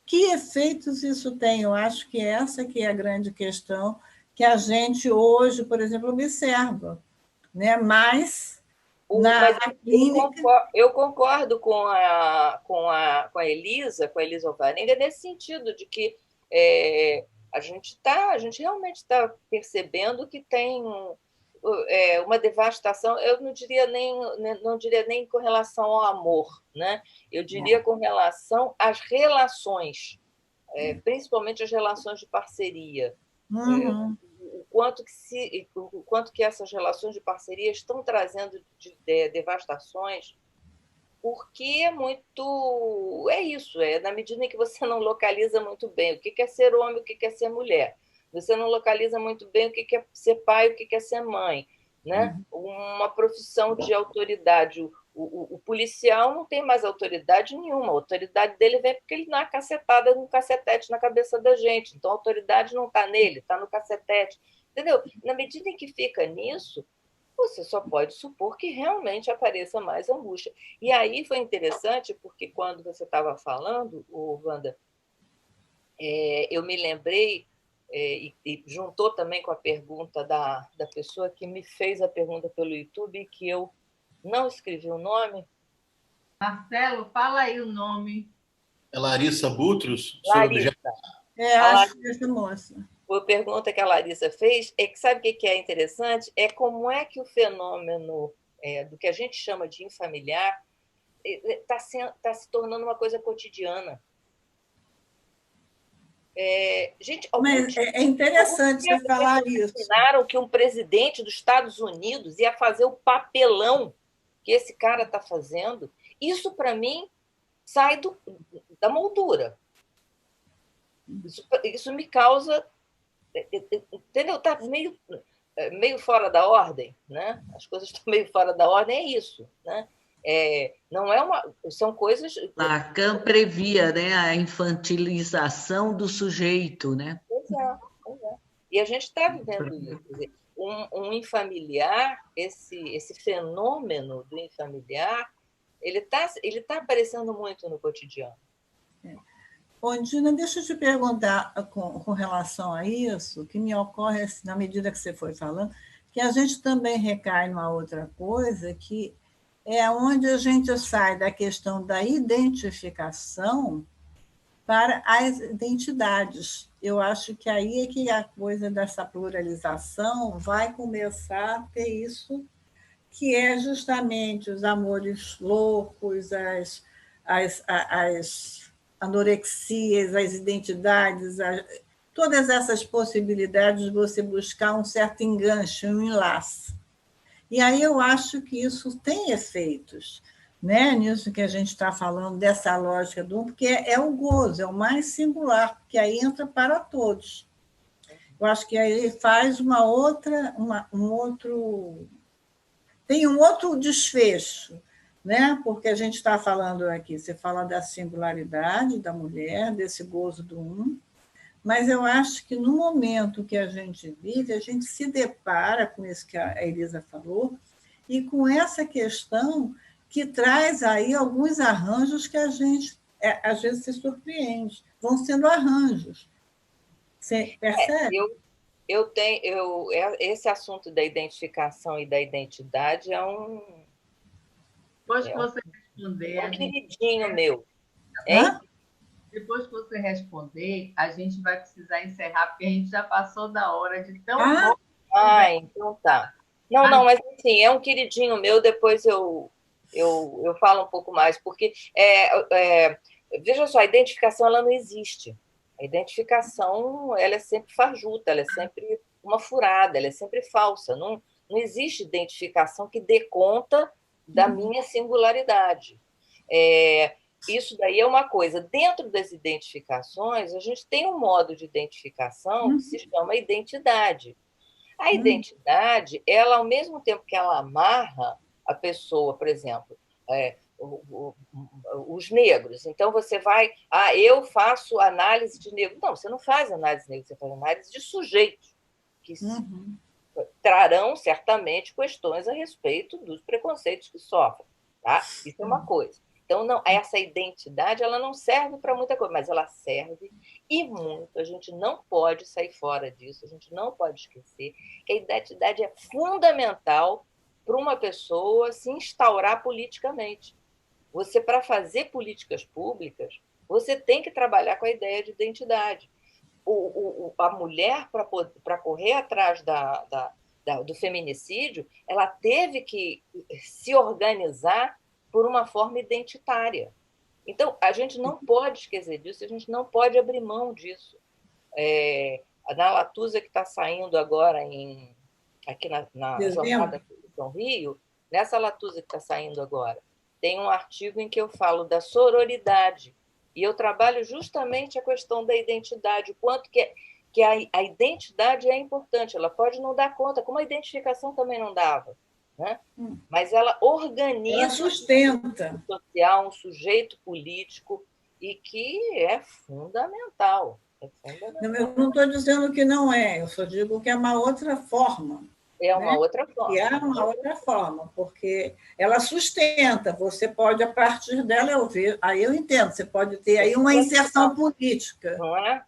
Que efeitos isso tem? Eu acho que essa que é a grande questão que a gente hoje, por exemplo, observa, né? Mas na clínica... Eu concordo com a Elisa Alvarenga, nesse sentido de que a gente realmente está percebendo que tem uma devastação. Eu não diria nem com relação ao amor, né? Eu diria com relação às relações, principalmente as relações de parceria. O quanto que essas relações de parceria estão trazendo devastações, porque é isso, na medida em que você não localiza muito bem o que é ser homem, o que é ser mulher, você não localiza muito bem o que é ser pai, o que é ser mãe, né? Uma profissão de autoridade. O policial não tem mais autoridade nenhuma. A autoridade dele vem porque ele dá uma cacetada no cacetete na cabeça da gente. Então, a autoridade não está nele, está no cacetete. Entendeu? Na medida em que fica nisso, você só pode supor que realmente apareça mais angústia. E aí foi interessante, porque quando você estava falando, Wanda, eu me lembrei, e juntou também com a pergunta da pessoa que me fez a pergunta pelo YouTube, que eu não escrevi o nome. Marcelo, fala aí o nome. É Larissa Butros? Larissa. Acho que essa moça. A pergunta que a Larissa fez é que sabe o que é interessante? É como é que o fenômeno do que a gente chama de infamiliar está se tornando uma coisa cotidiana. Gente, mas é interessante você falar isso. Imaginaram que um presidente dos Estados Unidos ia fazer o papelão que esse cara está fazendo? Isso, para mim, sai da moldura. Isso me causa... Entendeu? Está meio fora da ordem, né? As coisas estão meio fora da ordem, é isso, né? Não é são coisas... Lacan previa, né, a infantilização do sujeito, né? Pois é. E a gente está vivendo isso. Quer dizer, um infamiliar, esse fenômeno do infamiliar, ele tá aparecendo muito no cotidiano. Ondina, deixa eu te perguntar com relação a isso, que me ocorre, na medida que você foi falando, que a gente também recai numa outra coisa, que é onde a gente sai da questão da identificação para as identidades. Eu acho que aí é que a coisa dessa pluralização vai começar a ter isso, que é justamente os amores loucos, as anorexias, as identidades, todas essas possibilidades de você buscar um certo enganche, um enlace. E aí eu acho que isso tem efeitos, né? Nisso que a gente está falando, dessa lógica porque é o gozo, é o mais singular, porque aí entra para todos. Eu acho que aí faz tem um outro desfecho, né? Porque a gente está falando aqui, você fala da singularidade da mulher, desse gozo do um, mas eu acho que no momento que a gente vive, a gente se depara com isso que a Elisa falou, e com essa questão que traz aí alguns arranjos que a gente, às vezes, se surpreende. Vão sendo arranjos. Você percebe? Esse assunto da identificação e da identidade é um... Depois que você responder... É um queridinho meu. Hein? Depois que você responder, a gente vai precisar encerrar, porque a gente já passou da hora de tão bom. Então tá. Não, mas assim, é um queridinho meu, depois eu falo um pouco mais, porque, veja só, a identificação ela não existe. A identificação ela é sempre fajuta, ela é sempre uma furada, ela é sempre falsa. Não existe identificação que dê conta da minha singularidade. Isso daí é uma coisa. Dentro das identificações, a gente tem um modo de identificação que se chama identidade. A identidade, ela, ao mesmo tempo que ela amarra a pessoa, por exemplo, os negros. Então, você vai... eu faço análise de negro. Não, você não faz análise de negro, você faz análise de sujeitos, que trarão, certamente, questões a respeito dos preconceitos que sofrem. Tá? Isso é uma coisa. Então, não, essa identidade ela não serve para muita coisa, mas ela serve e muito. A gente não pode sair fora disso, a gente não pode esquecer que a identidade é fundamental para uma pessoa se instaurar politicamente. Você, para fazer políticas públicas, você tem que trabalhar com a ideia de identidade. A mulher, para correr atrás do feminicídio, ela teve que se organizar por uma forma identitária. Então, a gente não pode esquecer disso, a gente não pode abrir mão disso. Na Latusa, que está saindo agora aqui na Jornada São Rio, nessa Latusa que está saindo agora, tem um artigo em que eu falo da sororidade, e eu trabalho justamente a questão da identidade, o quanto que a identidade é importante, ela pode não dar conta, como a identificação também não dava. Né? Mas ela organiza, ela sustenta um social, um sujeito político, e que é fundamental. Eu não estou dizendo que não é, eu só digo que é uma outra forma. É uma outra forma. É uma outra forma, porque ela sustenta, você pode, a partir dela, aí eu entendo, você pode ter aí uma inserção política. Não é?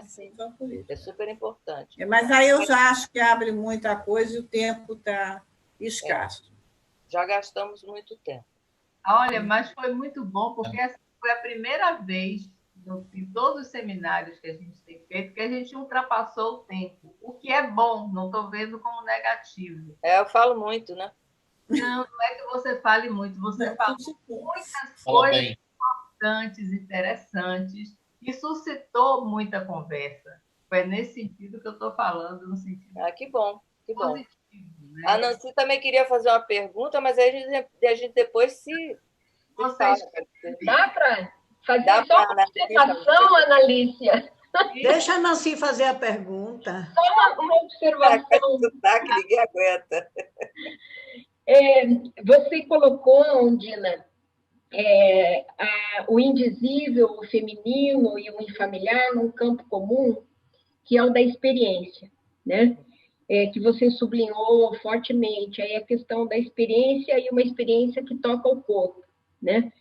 Assim, é super importante. Mas aí eu já acho que abre muita coisa e o tempo está escasso. Já gastamos muito tempo. Olha, mas foi muito bom, porque essa foi a primeira vez em todos os seminários que a gente tem feito que a gente ultrapassou o tempo. O que é bom, não estou vendo como negativo. Eu falo muito, né? Não é que você fale muito, você fala muitas coisas importantes, interessantes, e suscitou muita conversa. Foi nesse sentido que eu estou falando, no sentido que bom, que bom. positivo. Né? A Nancy também queria fazer uma pergunta, mas aí a gente depois se Vocês... Dá para fazer só uma observação, Analícia? Deixa a Nancy fazer a pergunta. Só uma observação. Que ninguém aguenta. Você colocou, Ondina, o indizível, o feminino e o infamiliar num campo comum, que é o da experiência, né? Que você sublinhou fortemente, aí a questão da experiência e uma experiência que toca o corpo, né?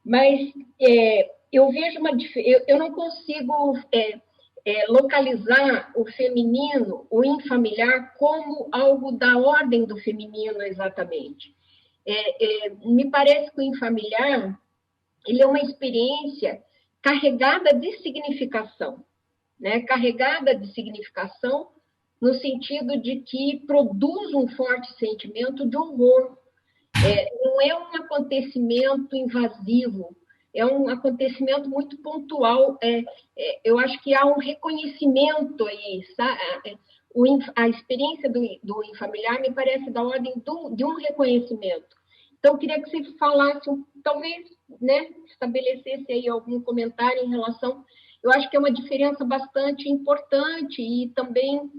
Mas eu vejo eu não consigo localizar o feminino, o infamiliar, como algo da ordem do feminino exatamente. Me parece que o infamiliar, ele é uma experiência carregada de significação, né? Carregada de significação no sentido de que produz um forte sentimento de horror. Não é um acontecimento invasivo, é um acontecimento muito pontual. Eu acho que há um reconhecimento aí, sabe? A experiência do infamiliar me parece da ordem de um reconhecimento. Então, eu queria que você falasse, talvez, né, estabelecesse aí algum comentário em relação. Eu acho que é uma diferença bastante importante e também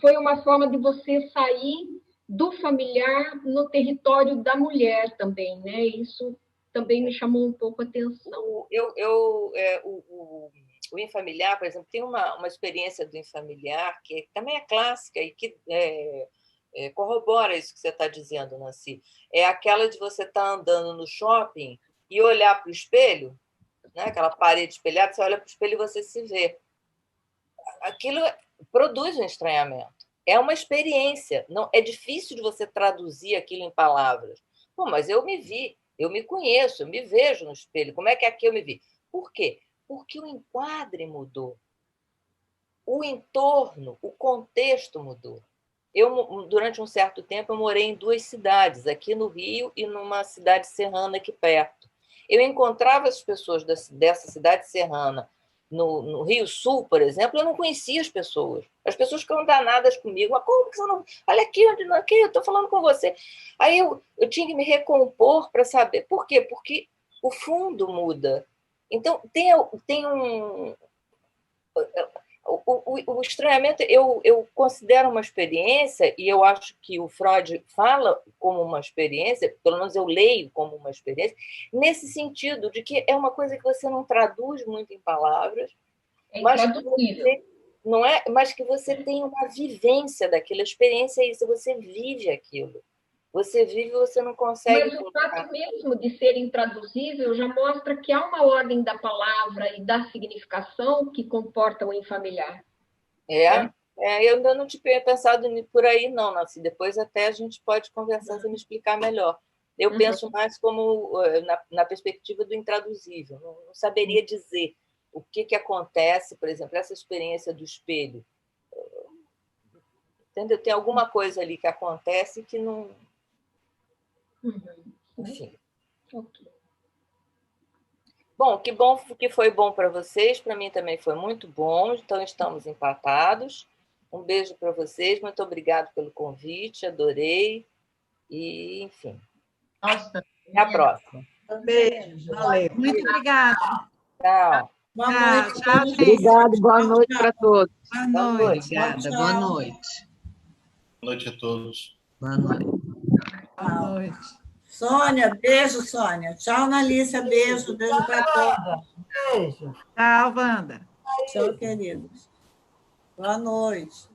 foi uma forma de você sair do familiar no território da mulher também, né? Isso também me chamou um pouco a atenção. O infamiliar, por exemplo, tem uma experiência do infamiliar que também é clássica e que corrobora isso que você está dizendo, Nancy. É aquela de você estar andando no shopping e olhar para o espelho, né? Aquela parede espelhada, você olha para o espelho e você se vê. Aquilo produz um estranhamento. É uma experiência. Não, é difícil de você traduzir aquilo em palavras. Pô, mas eu me vi, eu me conheço, eu me vejo no espelho. Como é que aqui eu me vi? Por quê? Porque o enquadre mudou. O entorno, o contexto mudou. Durante um certo tempo, eu morei em 2 cidades, aqui no Rio e numa cidade serrana aqui perto. Eu encontrava as pessoas dessa cidade serrana no Rio Sul, por exemplo, eu não conhecia as pessoas. As pessoas ficavam danadas comigo. Mas como que você não... Olha aqui, aqui, eu estou falando com você. Aí eu tinha que me recompor para saber. Por quê? Porque o fundo muda. Então, tem um... O estranhamento, eu considero uma experiência, e eu acho que o Freud fala como uma experiência, pelo menos eu leio como uma experiência, nesse sentido de que é uma coisa que você não traduz muito em palavras, mas que você tem uma vivência daquela experiência, isso, você vive aquilo. Você vive, você não consegue... Mas o fato mesmo de ser intraduzível já mostra que há uma ordem da palavra e da significação que comporta o infamiliar. Eu ainda não tinha pensado por aí, não, Nancy. Depois até a gente pode conversar, você me explicar melhor. Eu penso mais como na perspectiva do intraduzível. Não saberia dizer o que acontece, por exemplo, essa experiência do espelho. Entendeu? Tem alguma coisa ali que acontece que não... Enfim. Okay. Bom, que bom que foi bom para vocês, para mim também foi muito bom, então estamos empatados. Um beijo para vocês, muito obrigado pelo convite, adorei, e enfim. Nossa, até a próxima. Um beijo, valeu. Muito obrigada. Tchau. Boa noite. Tchau, gente. Obrigado, boa noite para todos. Boa noite. Obrigada, boa noite. Boa noite a todos. Boa noite. Boa noite. Sônia, beijo, Sônia. Tchau, Analícia, beijo para todos. Beijo. Tchau, Wanda. Tchau, queridos. Boa noite.